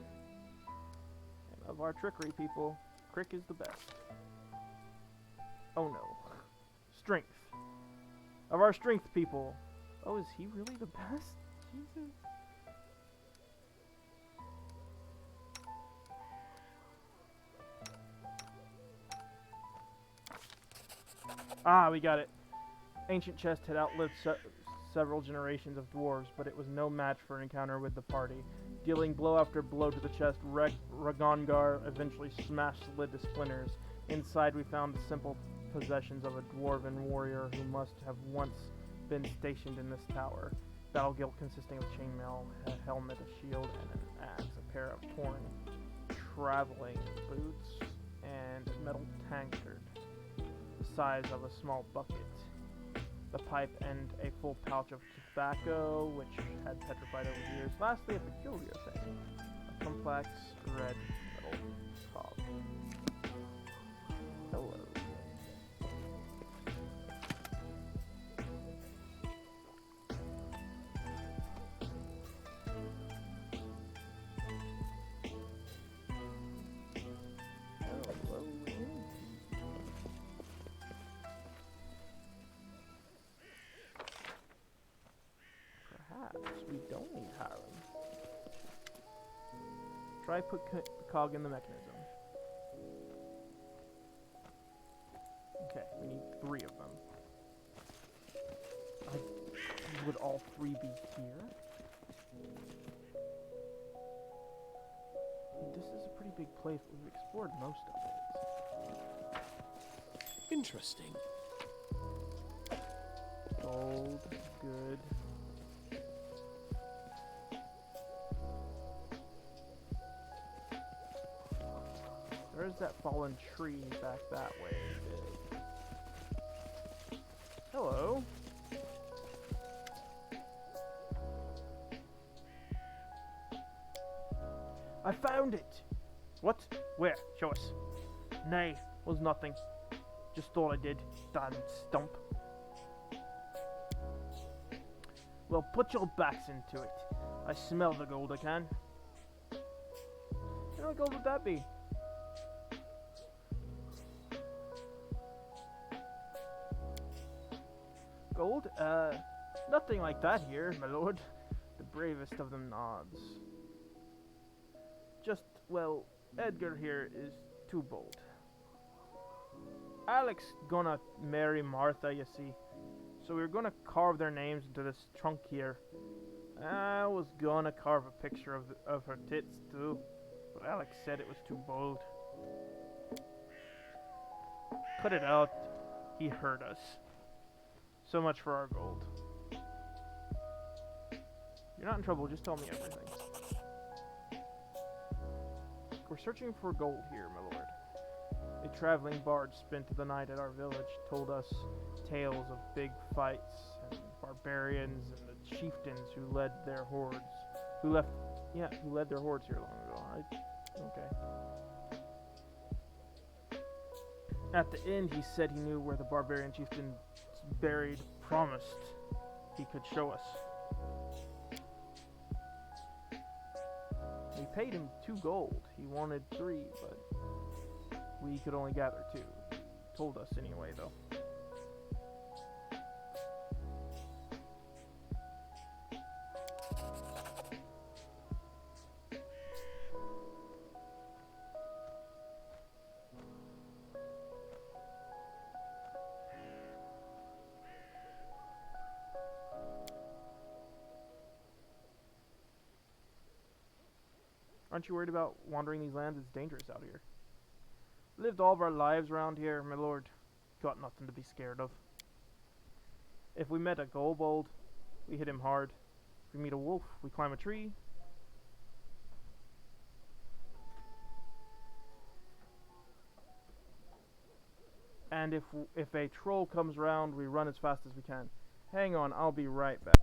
And of our trickery people, Crick is the best. Oh no. Strength. Of our strength people. Oh, is he really the best? Jesus. Ah, we got it. Ancient chest had outlived several generations of dwarves, but it was no match for an encounter with the party. Dealing blow after blow to the chest, Ragongar eventually smashed the lid to splinters. Inside we found the simple possessions of a dwarven warrior who must have once been stationed in this tower. Battle gilt consisting of chainmail, a helmet, a shield, and an axe, a pair of torn traveling boots, and a metal tankard the size of a small bucket. The pipe and a full pouch of tobacco, which had petrified over years. Lastly, a peculiar thing, a complex red metal cog. Hello. Hello. Perhaps we don't need Hiram. Try put the cog in the mechanism. Okay, we need 3 of them. Would all 3 be here? This is a pretty big place. We've explored most of it. Interesting. Gold, good. There's that fallen tree back that way. Hello. I found it! What? Where? Show us. Nay, was nothing. Just thought I did. Damn stump. Well, put your backs into it. I smell the gold I can. What gold would that be? Gold? Nothing like that here, my lord. The bravest of them nods. Just, well, Edgar here is too bold. Alex gonna marry Martha, you see. So we're gonna carve their names into this trunk here. I was gonna carve a picture of her tits too, but Alex said it was too bold. Cut it out. He heard us. So much for our gold. You're not in trouble, just tell me everything. We're searching for gold here, my lord. A traveling bard spent the night at our village, told us tales of big fights and barbarians and the chieftains who led their hordes. Who led their hordes here long ago. Okay. At the end, he said he knew where the barbarian chieftain buried, promised he could show us. We paid him 2 gold. He wanted 3, but we could only gather 2. Told us anyway, though. Aren't you worried about wandering these lands? It's dangerous out here. Lived all of our lives around here, my lord. Got nothing to be scared of. If we met a kobold, we hit him hard. If we meet a wolf, we climb a tree. And if a troll comes round, we run as fast as we can. Hang on, I'll be right back.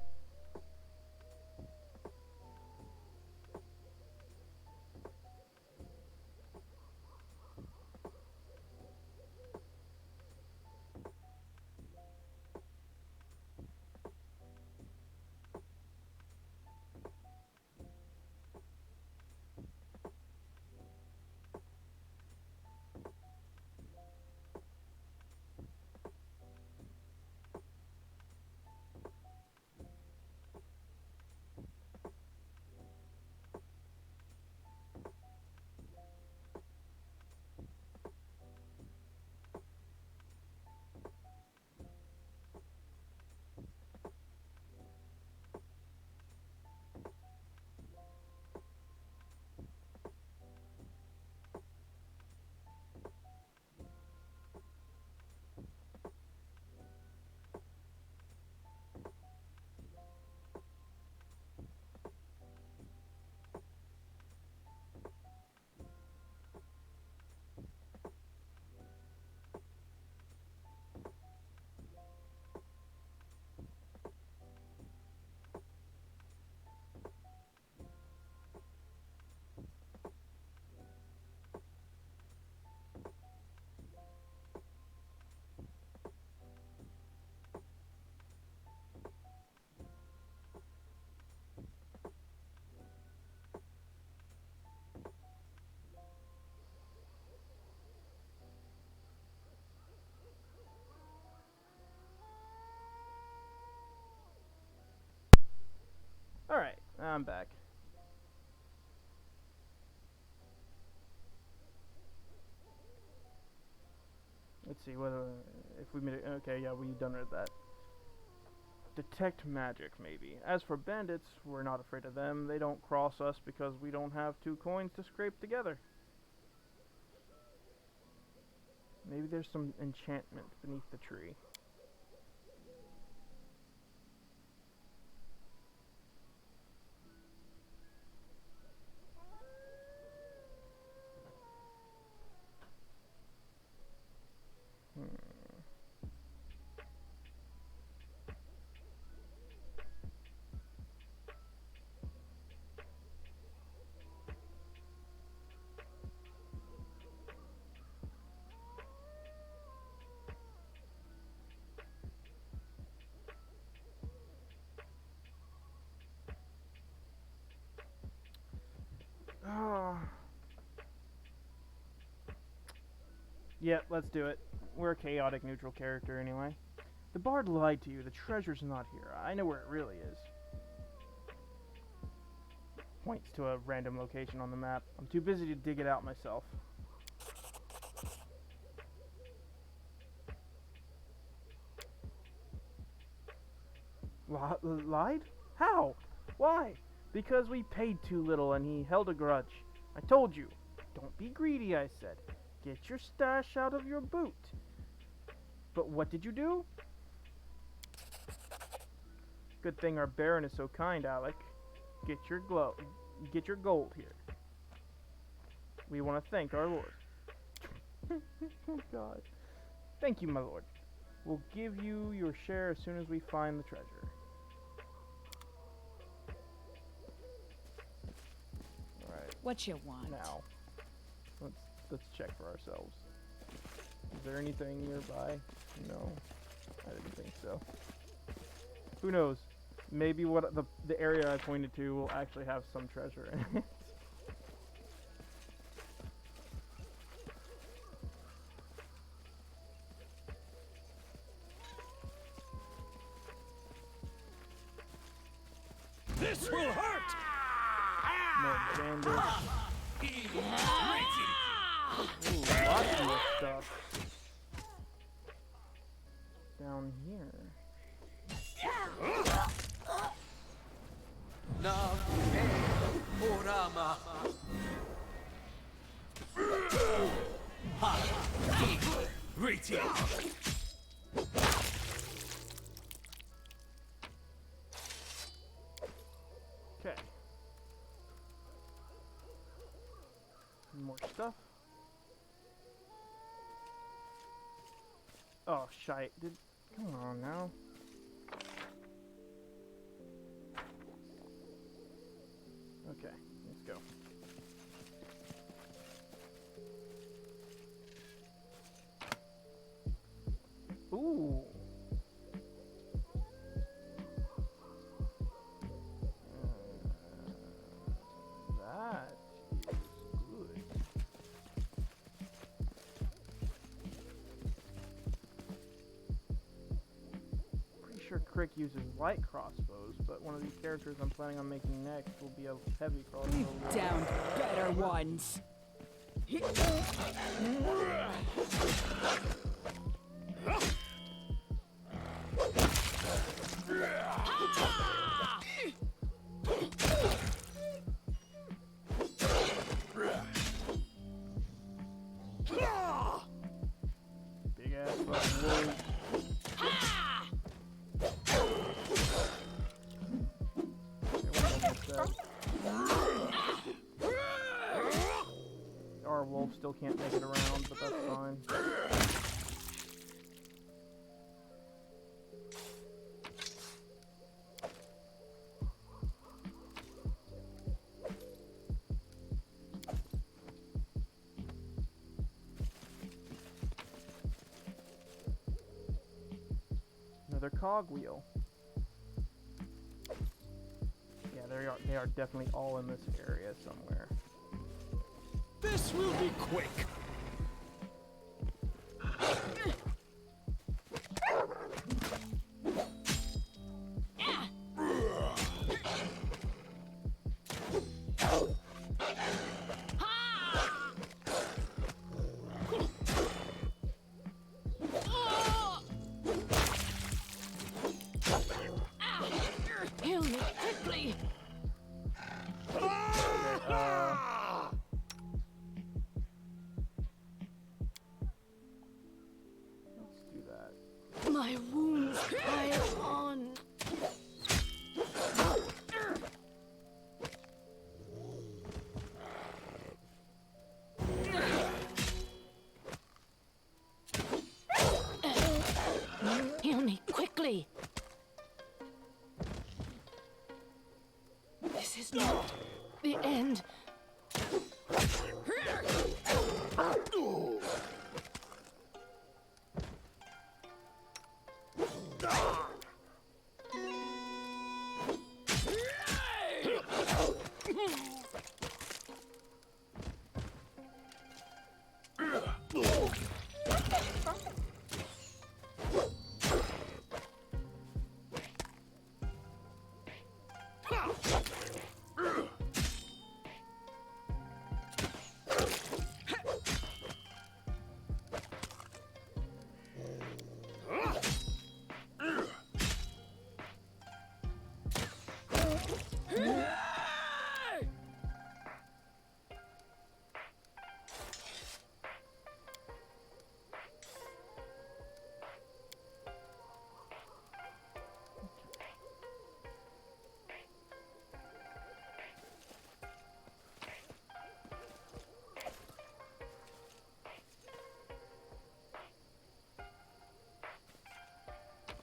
I'm back. Let's see whether if we made it. Okay, yeah, we done with that. Detect magic, maybe. As for bandits, we're not afraid of them. They don't cross us because we don't have 2 coins to scrape together. Maybe there's some enchantment beneath the tree. Yeah, let's do it. We're a chaotic neutral character anyway. The bard lied to you. The treasure's not here. I know where it really is. Points to a random location on the map. I'm too busy to dig it out myself. Lied? How? Why? Because we paid too little and he held a grudge. I told you. Don't be greedy, I said. Get your stash out of your boot. But what did you do? Good thing our Baron is so kind, Alec. Get your gold here. We want to thank our Lord. Oh God. Thank you, my Lord. We'll give you your share as soon as we find the treasure. Alright. What you want? Now. Let's check for ourselves. Is there anything nearby? No. I didn't think so. Who knows? Maybe what the area I pointed to will actually have some treasure in it. This will hurt! More bandits. Ooh, lots more stuff. Down here. Okay. More stuff. Oh, shite. Come on now. Okay, let's go. Ooh. That is good. Pretty sure Crick uses light crossbows, but one of these characters I'm planning on making next will be a heavy crossbow. We've downed better ones. Big ass fucking wolf. Our wolf still can't make it around, but that's fine. Another cogwheel. Yeah, they are definitely all in this area somewhere. This will be quick.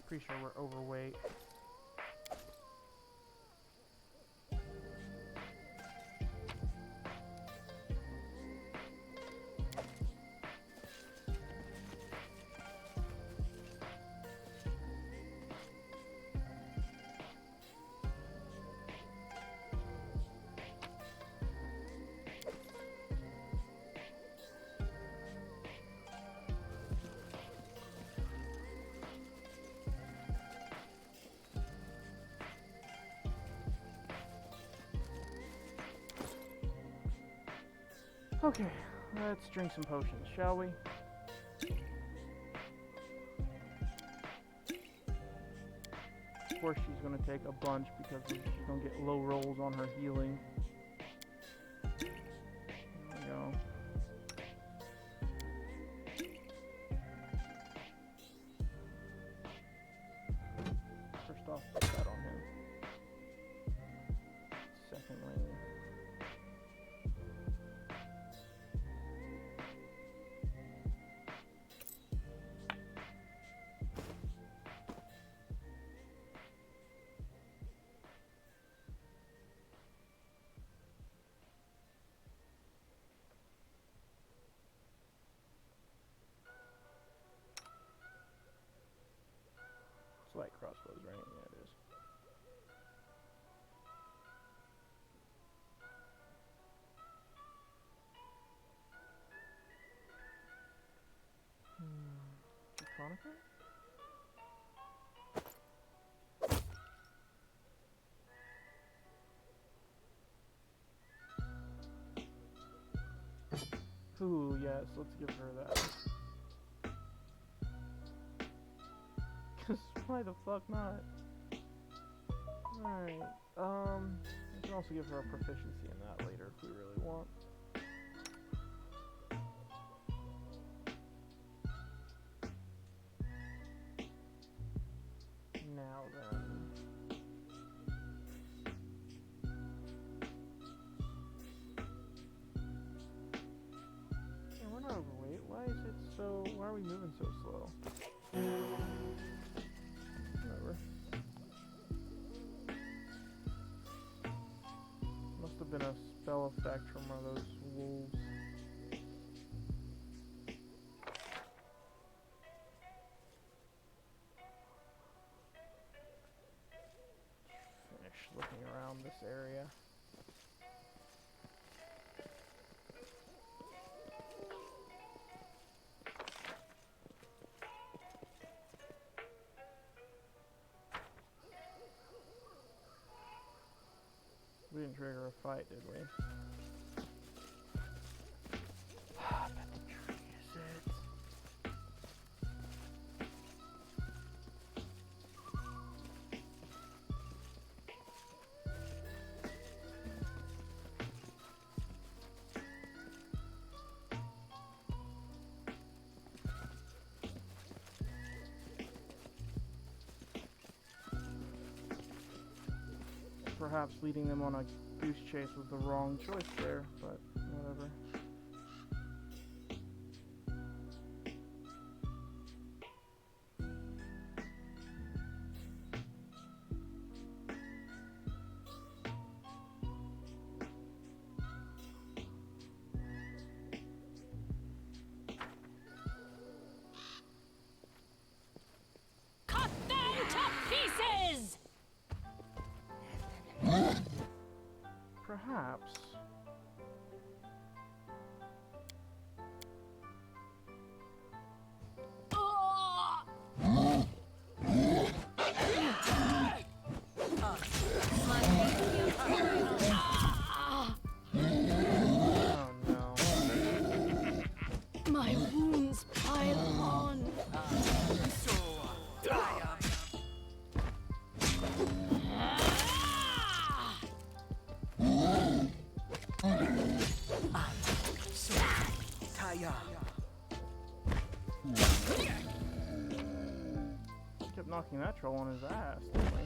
Pretty sure we're overweight. Okay, let's drink some potions, shall we? Of course she's gonna take a bunch because she's gonna get low rolls on her healing. There we go. First off, put that on him. Secondly, it's light crossbows, right? Yeah, it is. Draconica? Ooh, yes, let's give her that. Cause why the fuck not? Alright, we can also give her a proficiency in that later if we really want. Now then. Yeah, we're not overweight. Why is it so... Why are we moving so slow? Whatever. Must have been a spell effect from one of those wolves. Finish looking around this area. We didn't trigger a fight, did we? I bet the tree is it. Perhaps leading them on a goose chase was the wrong choice there, but whatever. Cut them to pieces! Perhaps. Taya. Kept knocking that troll on his ass, didn't we?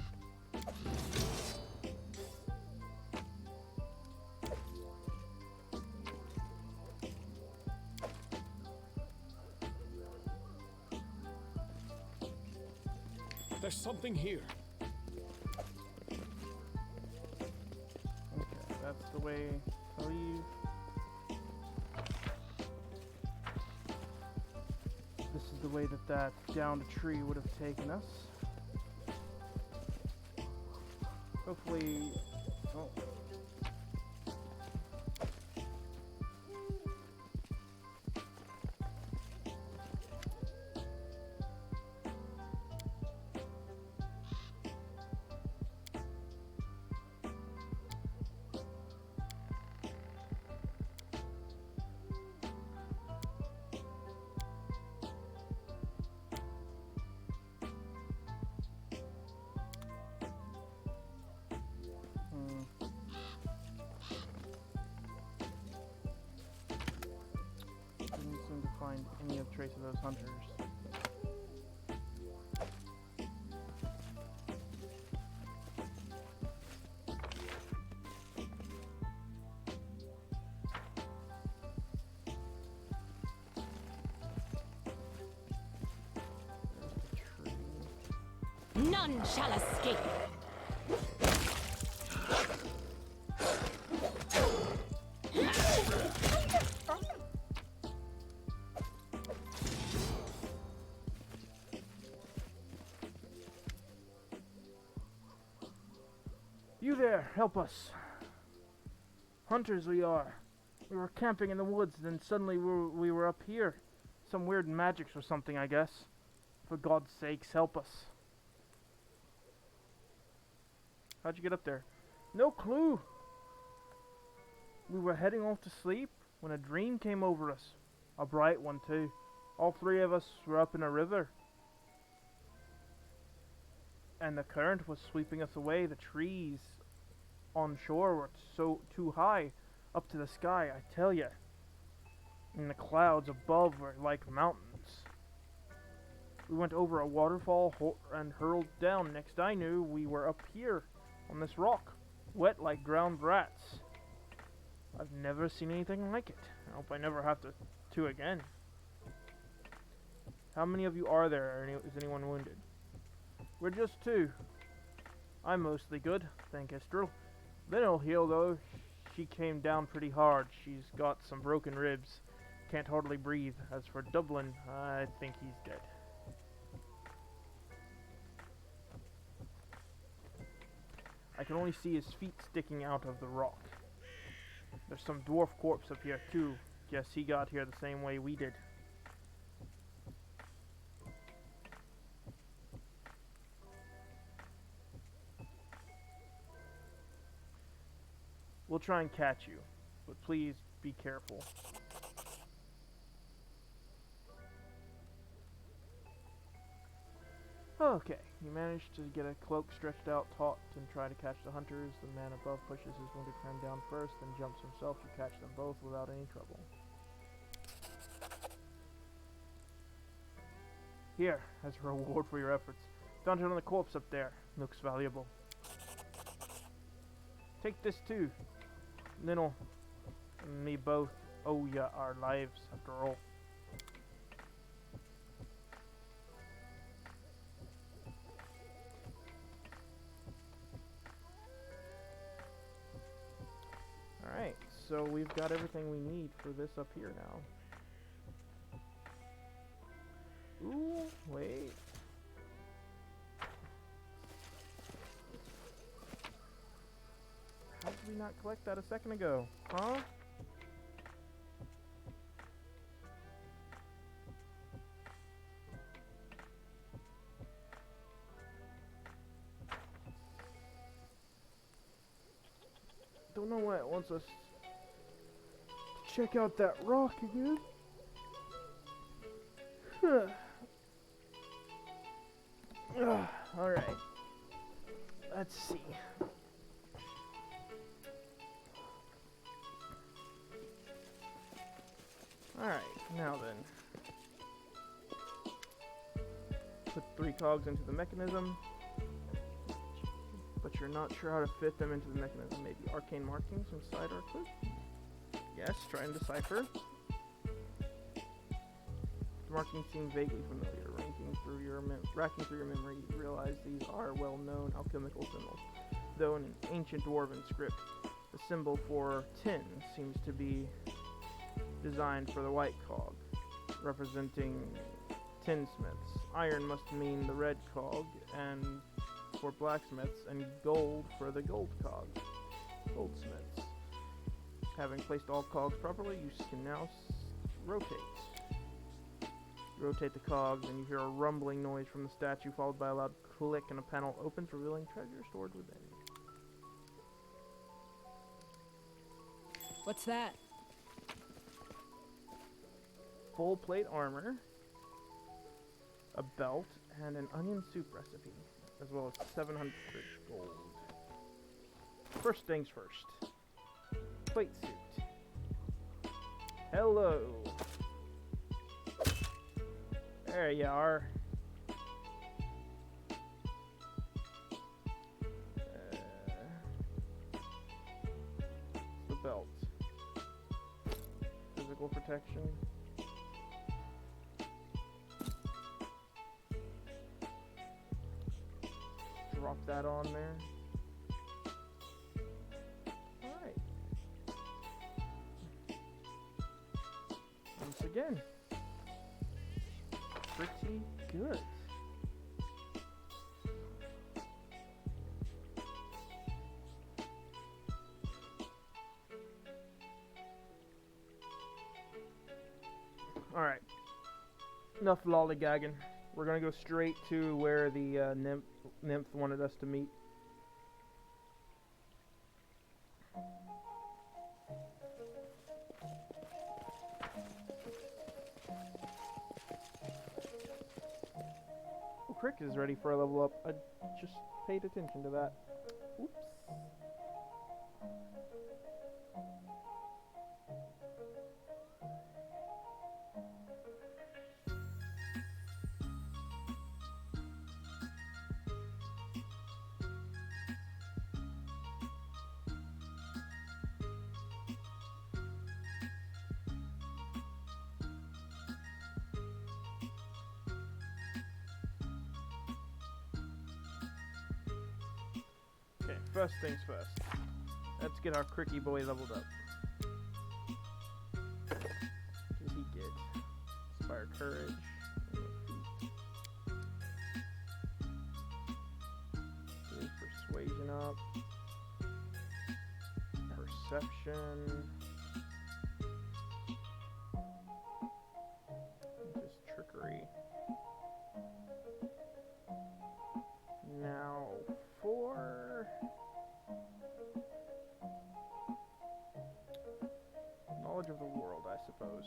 There's something here. Okay, that's the way to leave. This is the way that downed tree would have taken us. Hopefully... Oh. Didn't seem to find any of trace of those hunters. There's the tree. None shall escape. You there, help us. Hunters we are. We were camping in the woods, then suddenly we were up here. Some weird magics or something, I guess. For God's sakes, help us. How'd you get up there? No clue. We were heading off to sleep when a dream came over us. A bright one, too. All three of us were up in a river. And the current was sweeping us away. The trees on shore were too high up to the sky, I tell ya. And the clouds above were like mountains. We went over a waterfall and hurled down. Next I knew, we were up here on this rock, wet like drowned rats. I've never seen anything like it. I hope I never have to again. How many of you are there? Is anyone wounded? We're just two. I'm mostly good, thank Estrel. Lin'll heal though. She came down pretty hard. She's got some broken ribs. Can't hardly breathe. As for Dublin, I think he's dead. I can only see his feet sticking out of the rock. There's some dwarf corpse up here too. Guess he got here the same way we did. We'll try and catch you, but please be careful. Okay, you managed to get a cloak stretched out taut and try to catch the hunters. The man above pushes his wounded friend down first, then jumps himself. You catch them both without any trouble. Here, as a reward for your efforts. Found it on the corpse up there. Looks valuable. Take this too. Lin'll and me both owe ya our lives, after all. Alright, so we've got everything we need for this up here now. Ooh, wait. How did we not collect that a second ago? Huh? Don't know why it wants us to check out that rock again. Alright. Let's see. Alright, now then. Put 3 cogs into the mechanism, but you're not sure how to fit them into the mechanism. Maybe arcane markings inside our clue? Yes, try and decipher. The markings seem vaguely familiar. Racking through your memory, you realize these are well-known alchemical symbols. Though in an ancient dwarven script, the symbol for tin seems to be designed for the white cog, representing tinsmiths. Iron must mean the red cog, and for blacksmiths, and gold for the gold cog, goldsmiths. Having placed all cogs properly, you can now rotate. Rotate the cogs, and you hear a rumbling noise from the statue, followed by a loud click, and a panel opens, revealing treasure stored within. What's that? Full plate armor, a belt, and an onion soup recipe, as well as 700 gold. First things first. Plate suit. Hello. There you are. The belt. Physical protection. Drop that on there. Alright. Once again. Pretty good. Alright. Enough lollygagging. We're gonna go straight to where the nymph wanted us to meet. Oh, Crick is ready for a level up. I just paid attention to that. Oops. Okay, first things first. Let's get our Cricky boy leveled up. What did he get? Inspire courage. Get his persuasion up. Perception. Just trickery. Now for knowledge of the world, I suppose.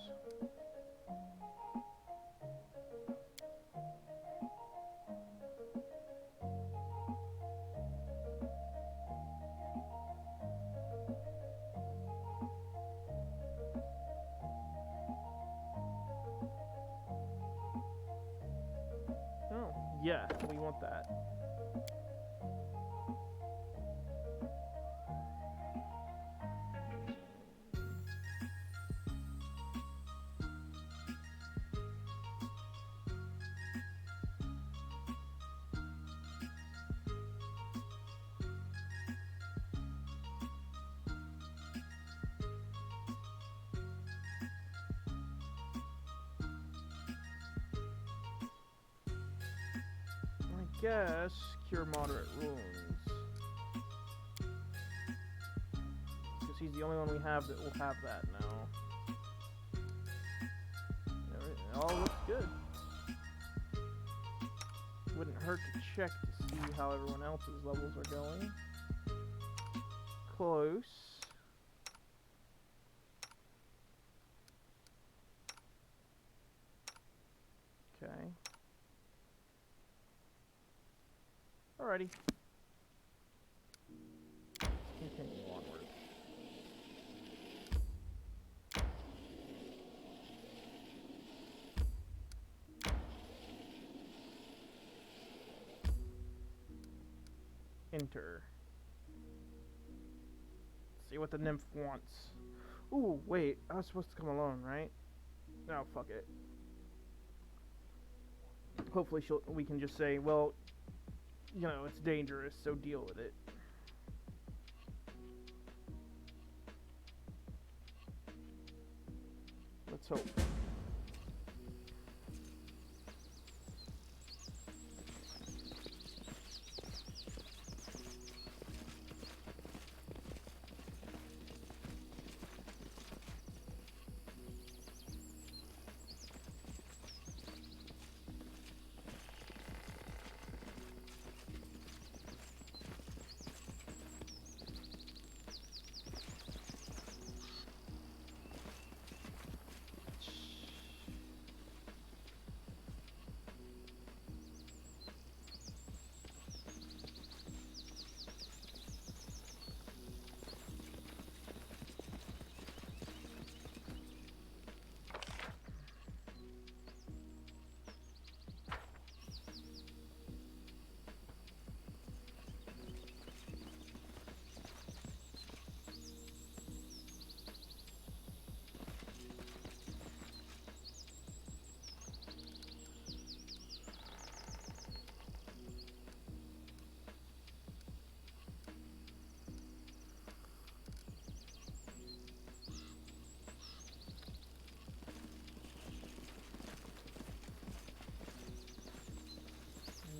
Oh, yeah, we want that. I guess cure moderate wounds. Because he's the only one we have that will have that now. It all looks good. Wouldn't hurt to check to see how everyone else's levels are going. Close. Okay. Alrighty. Continue onward. enter. See what the nymph wants. Ooh, wait, I was supposed to come alone, right? No, fuck it. Hopefully we can just say, well, you know, it's dangerous, so deal with it. Let's hope.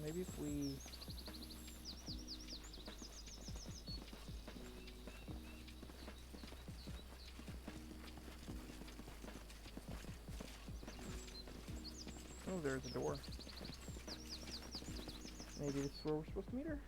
Maybe if we... Oh, there's a door. Maybe this is where we're supposed to meet her?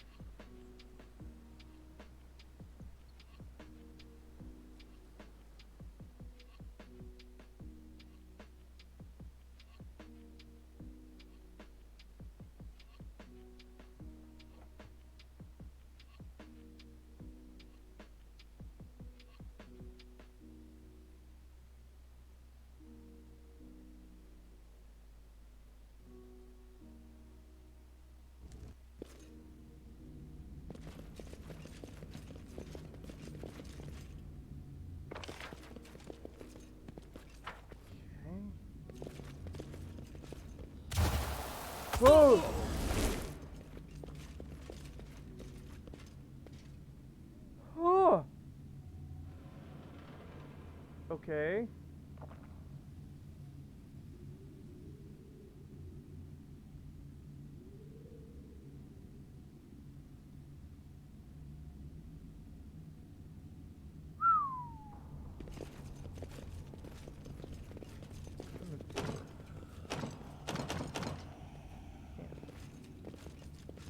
Whoa! Oh! Okay.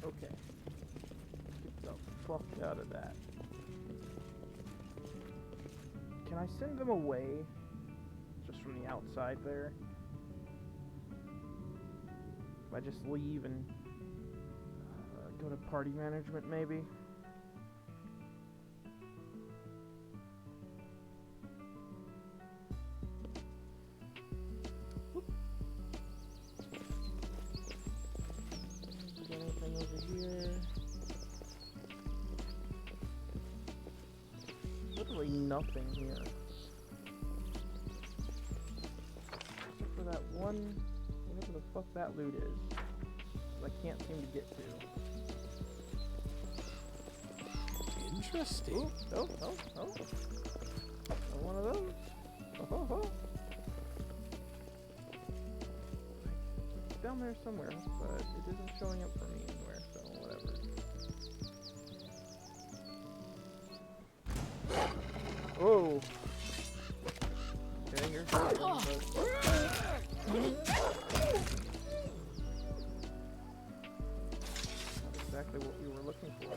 Okay. Get the fuck out of that. Can I send them away? Just from the outside there? If I just leave and go to party management maybe? Nothing here. Except for that one, whatever the fuck that loot is. I can't seem to get to. Interesting. Ooh, oh. One of those. Oh. It's down there somewhere, but it isn't showing up for me anywhere, so whatever. Whoa. Okay, here's that one, not exactly what we were looking for.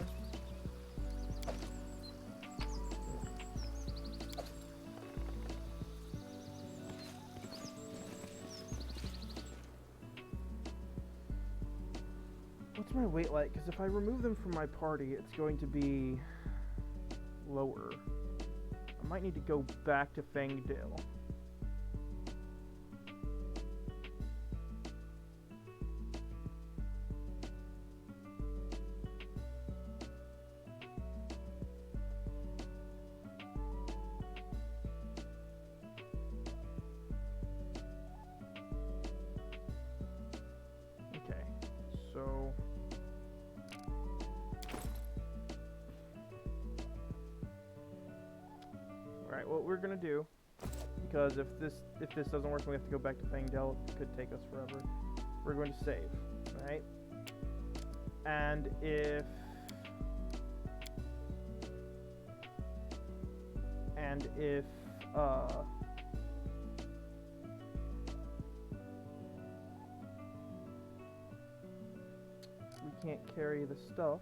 What's my weight like? Because if I remove them from my party, it's going to be lower. I might need to go back to Fangdale. Alright, what we're gonna do, because if this doesn't work and we have to go back to Fangdale, it could take us forever. We're going to save, right? And if we can't carry the stuff,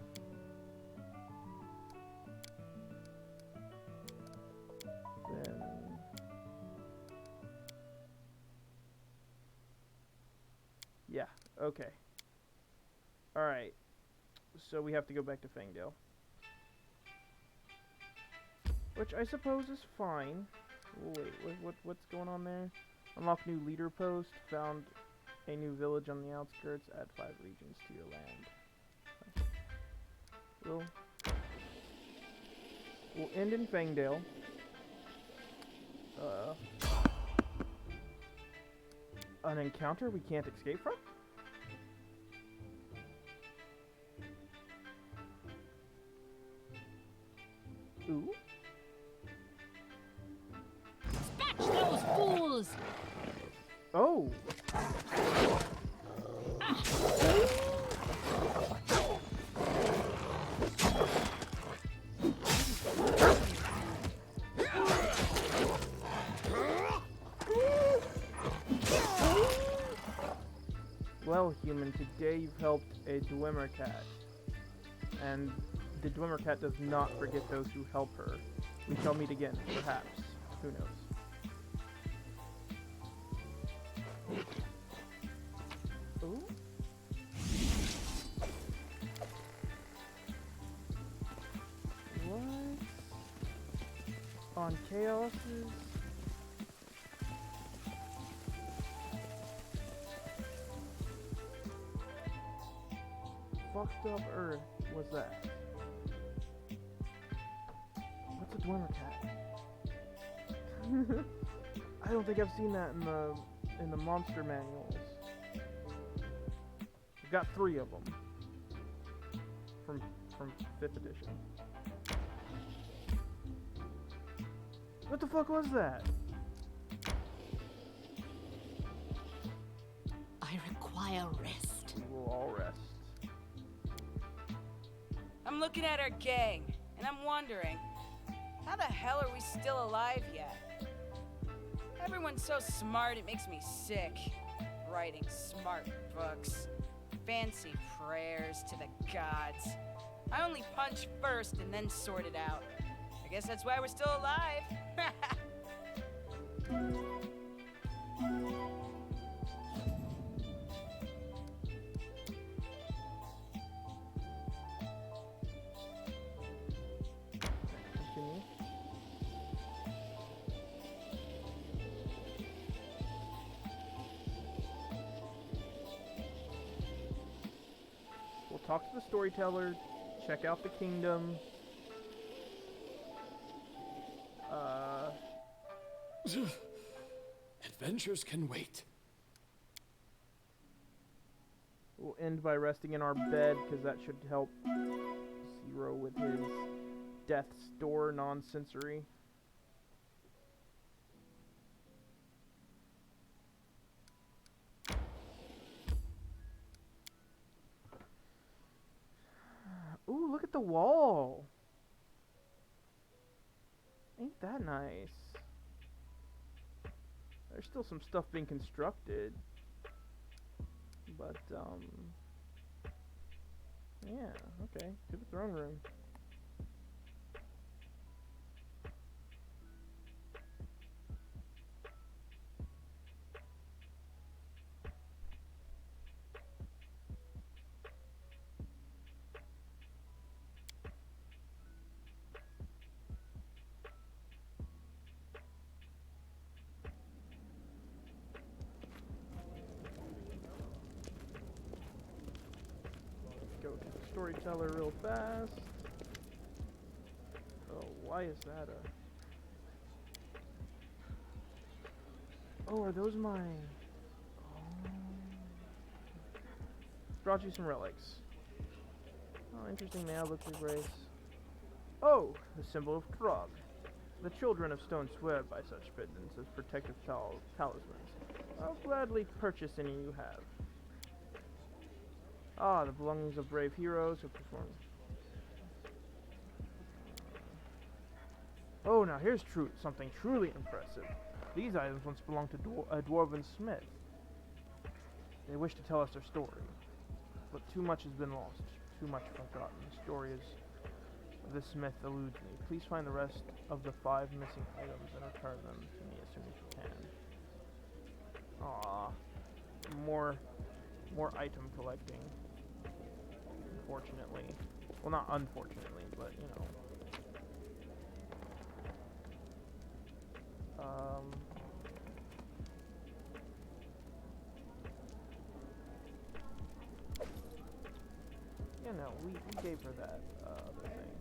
then yeah, okay. Alright. So we have to go back to Fangdale. Which I suppose is fine. Wait, what's going on there? Unlock new leader post. Found a new village on the outskirts. Add 5 regions to your land. We'll end in Fangdale. An encounter we can't escape from? Ooh. Dispatch those fools! Oh! Well, human, today you've helped a Dwemer cat. And the Dwemer cat does not forget those who help her. We shall meet again, perhaps. Who knows? Ooh. What? On Chaos's? Fucked up Earth was that? What's a Dwemer cat? I don't think I've seen that in the monster manuals. We've got 3 of them from 5th edition. What the fuck was that? I require rest. We will all rest. I'm looking at our gang, and I'm wondering, how the hell are we still alive yet? Everyone's so smart, it makes me sick. Writing smart books, fancy prayers to the gods. I only punch first and then sort it out. I guess that's why we're still alive. Continue. We'll talk to the storyteller, check out the kingdom. Adventures can wait. We'll end by resting in our bed, because that should help Zero with his death's door non-sensory. Ooh, look at the wall. Ain't that nice? There's still some stuff being constructed. But, yeah, okay. To the throne room. Go to the storyteller real fast. Oh, why is that a... Oh, are those my... Oh. Brought you some relics. Oh, interesting now, look your grace. Oh, the symbol of Trog. The children of stone swear by such pendants as protective talismans. I'll gladly purchase any you have. Ah, the belongings of brave heroes who perform. Oh, now here's something truly impressive. These items once belonged to a dwarven smith. They wish to tell us their story, but too much has been lost, too much forgotten. The story of this smith eludes me. Please find the rest of the 5 missing items and return them to me as soon as you can. Aww. More item collecting. Unfortunately. Well, not unfortunately, but you know. You know, we gave her that other thing.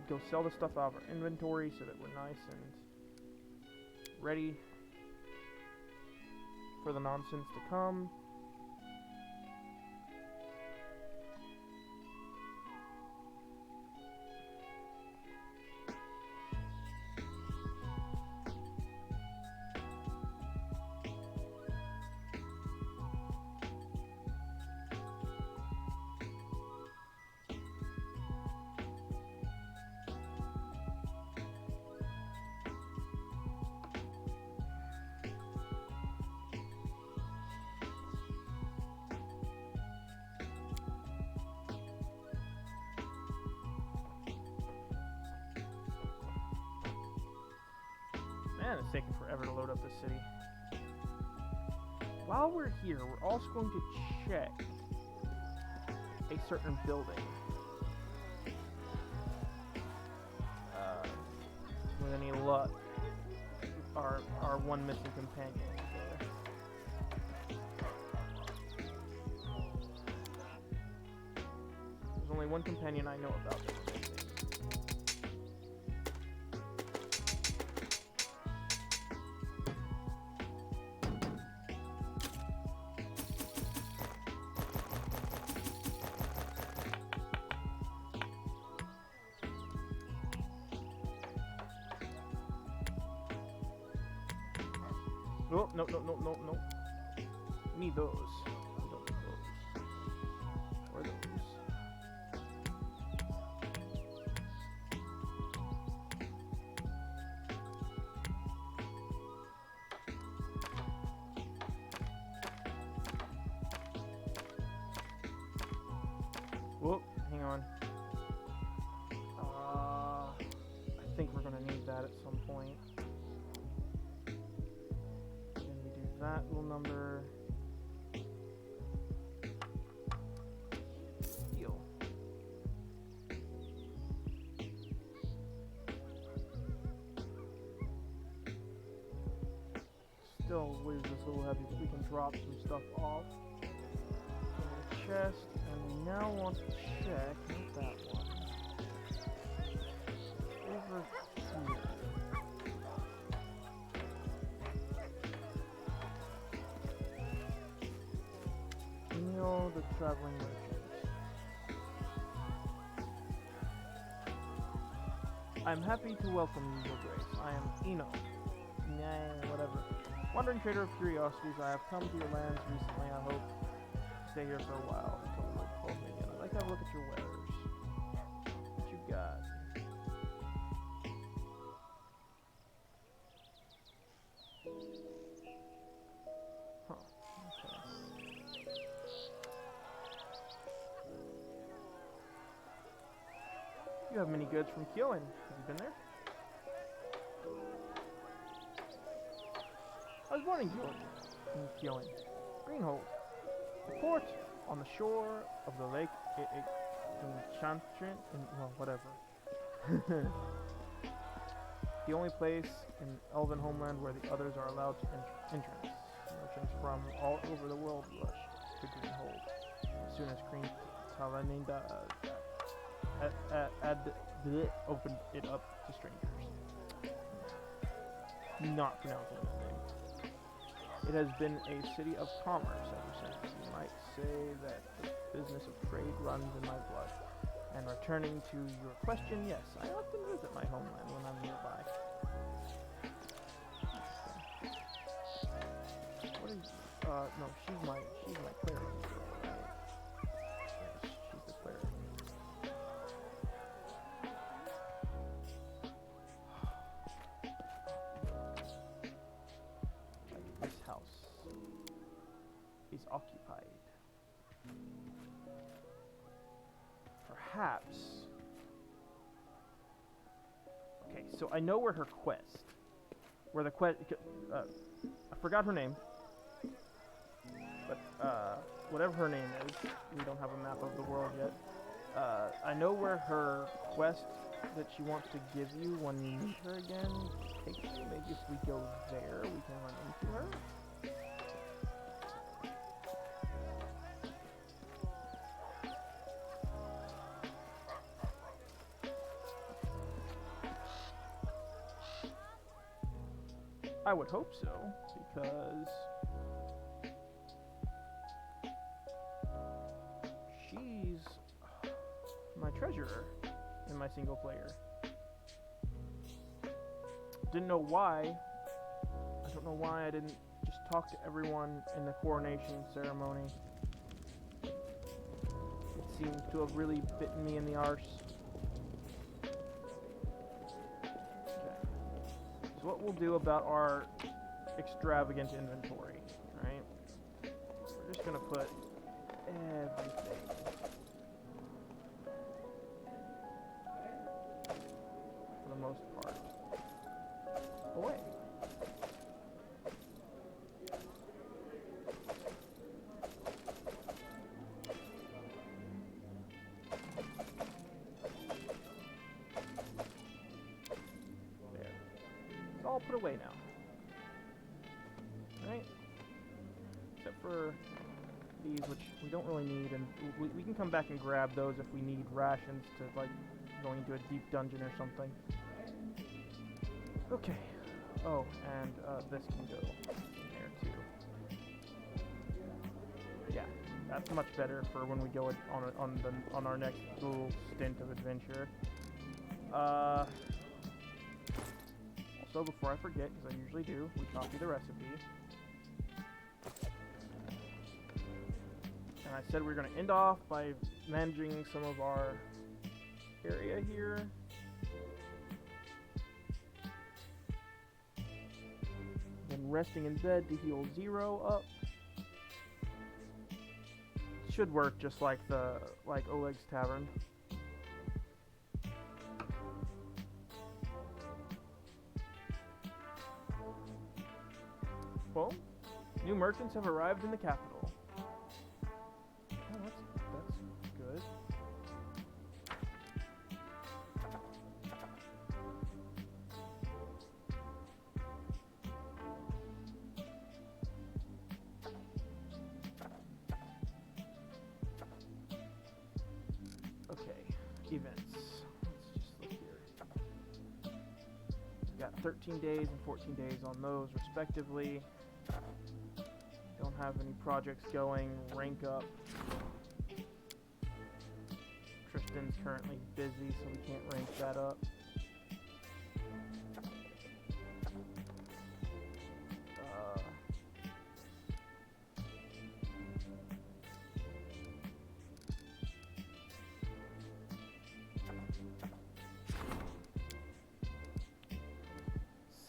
Go sell the stuff out of our inventory so that we're nice and ready for the nonsense to come. Man, it's taking forever to load up the city. While we're here, we're also going to check a certain building. With any luck, our one missing companion is there. There's only one companion I know about that we're missing. Oh, no. Need those. Don't need those. Or those. Whoop, hang on. I think we're gonna need that at some point. That little number. Heal. Still weighs us a little heavy, but we can drop some stuff off in the chest, and we now want to check, not that one, over here. The traveling merchants. I'm happy to welcome you, Your Grace. I am Eno. Whatever. Wandering trader of curiosities, I have come to your lands recently. I hope to stay here for a while until the Lord calls me again. I'd like to have a look at your wares. What you got? You have many goods from Keelan. Have you been there? I was born in Keelan. Greenhold. A port on the shore of the lake Enchantrant, well, whatever. The only place in Elven homeland where the others are allowed to entrance. Merchants from all over the world rush to Greenhold. As soon as Queen Talaninda opened it up to strangers. Not pronouncing that name. It has been a city of commerce ever since. You might say that the business of trade runs in my blood. And returning to your question, yes, I often visit my homeland when I'm nearby. What is? No, she's my cleric girl, right? Yes, she's the cleric. Like this house is occupied. Perhaps. Okay, so I know where her quest. Where the quest. I forgot her name. But whatever her name is, we don't have a map of the world yet. I know where her quest that she wants to give you when you meet her again takes you. Maybe if we go there, we can run into her. I would hope so, because she's my treasurer in my single player. Didn't know why. I don't know why I didn't just talk to everyone in the coronation ceremony. It seems to have really bitten me in the arse. So what we'll do about our extravagant inventory, right? We're just gonna put everything for the most part away. All put away now. Right? Except for these, which we don't really need, and we can come back and grab those if we need rations to, like, going into a deep dungeon or something. Okay. Oh, and this can go in there too. Yeah, that's much better for when we go on our next little stint of adventure. So before I forget, because I usually do, we copy the recipe. And I said we we're going to end off by managing some of our area here. Then resting in bed to heal 0 up. Should work just like Oleg's Tavern. Well, new merchants have arrived in the capital. Oh, that's good. Okay, events. Let's just look here. We've got 13 days and 14 days on those, respectively. Don't have any projects going. Rank up. Tristan's currently busy, so we can't rank that up.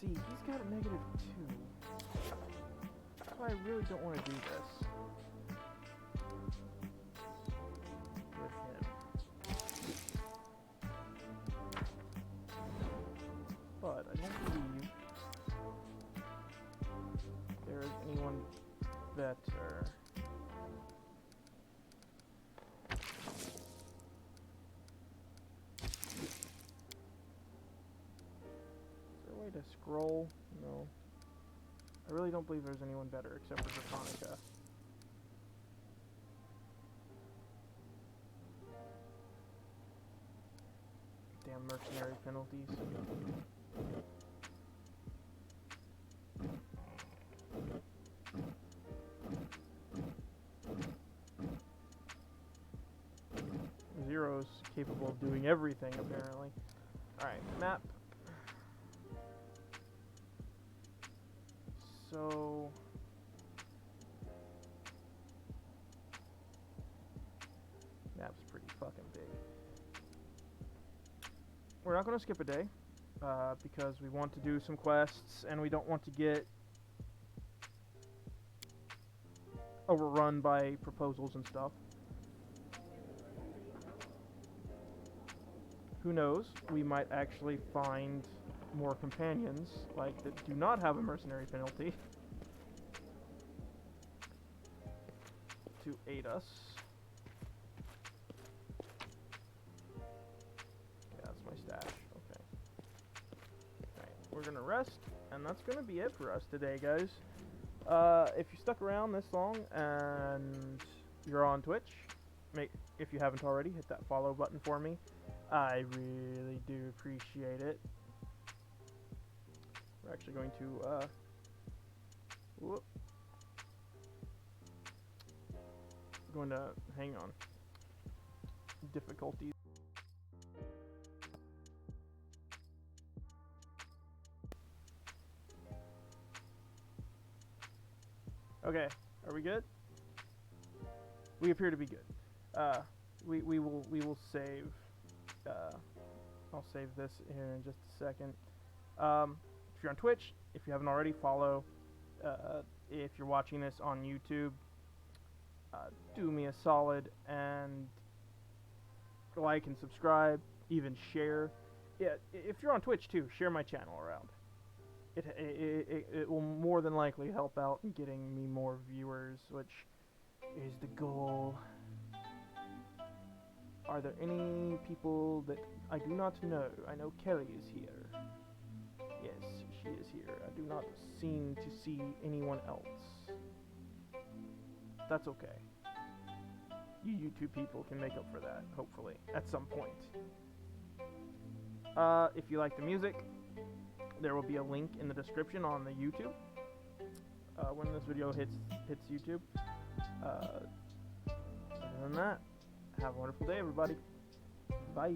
See, he's got a -2. I really don't want to do this with him. But I don't believe there is anyone better. Write a scroll? No. I really don't believe there's anyone better except for Draconic. Damn mercenary penalties. Zero's capable of doing everything, apparently. Alright, map. So... map's pretty fucking big. We're not going to skip a day, because we want to do some quests, and we don't want to get overrun by proposals and stuff. Who knows, we might actually find more companions, like, that do not have a mercenary penalty to aid us. Okay, that's my stash. Okay. Alright, we're gonna rest, and that's gonna be it for us today, guys. If you stuck around this long and you're on Twitch, if you haven't already, hit that follow button for me. I really do appreciate it. We're actually going to, whoop. We're going to, hang on. Difficulties. Okay, are we good? We appear to be good. We will save. I'll save this here in just a second. If you're on Twitch, if you haven't already, follow. If you're watching this on YouTube, do me a solid and like and subscribe, even share. Yeah, if you're on Twitch too, share my channel around. It will more than likely help out in getting me more viewers, which is the goal. Are there any people that I do not know? I know Kelly is here. Yes, she is here. I do not seem to see anyone else. That's okay. You YouTube people can make up for that, hopefully, at some point. If you like the music, there will be a link in the description on the YouTube. When this video hits YouTube. Other than that, have a wonderful day, everybody. Bye.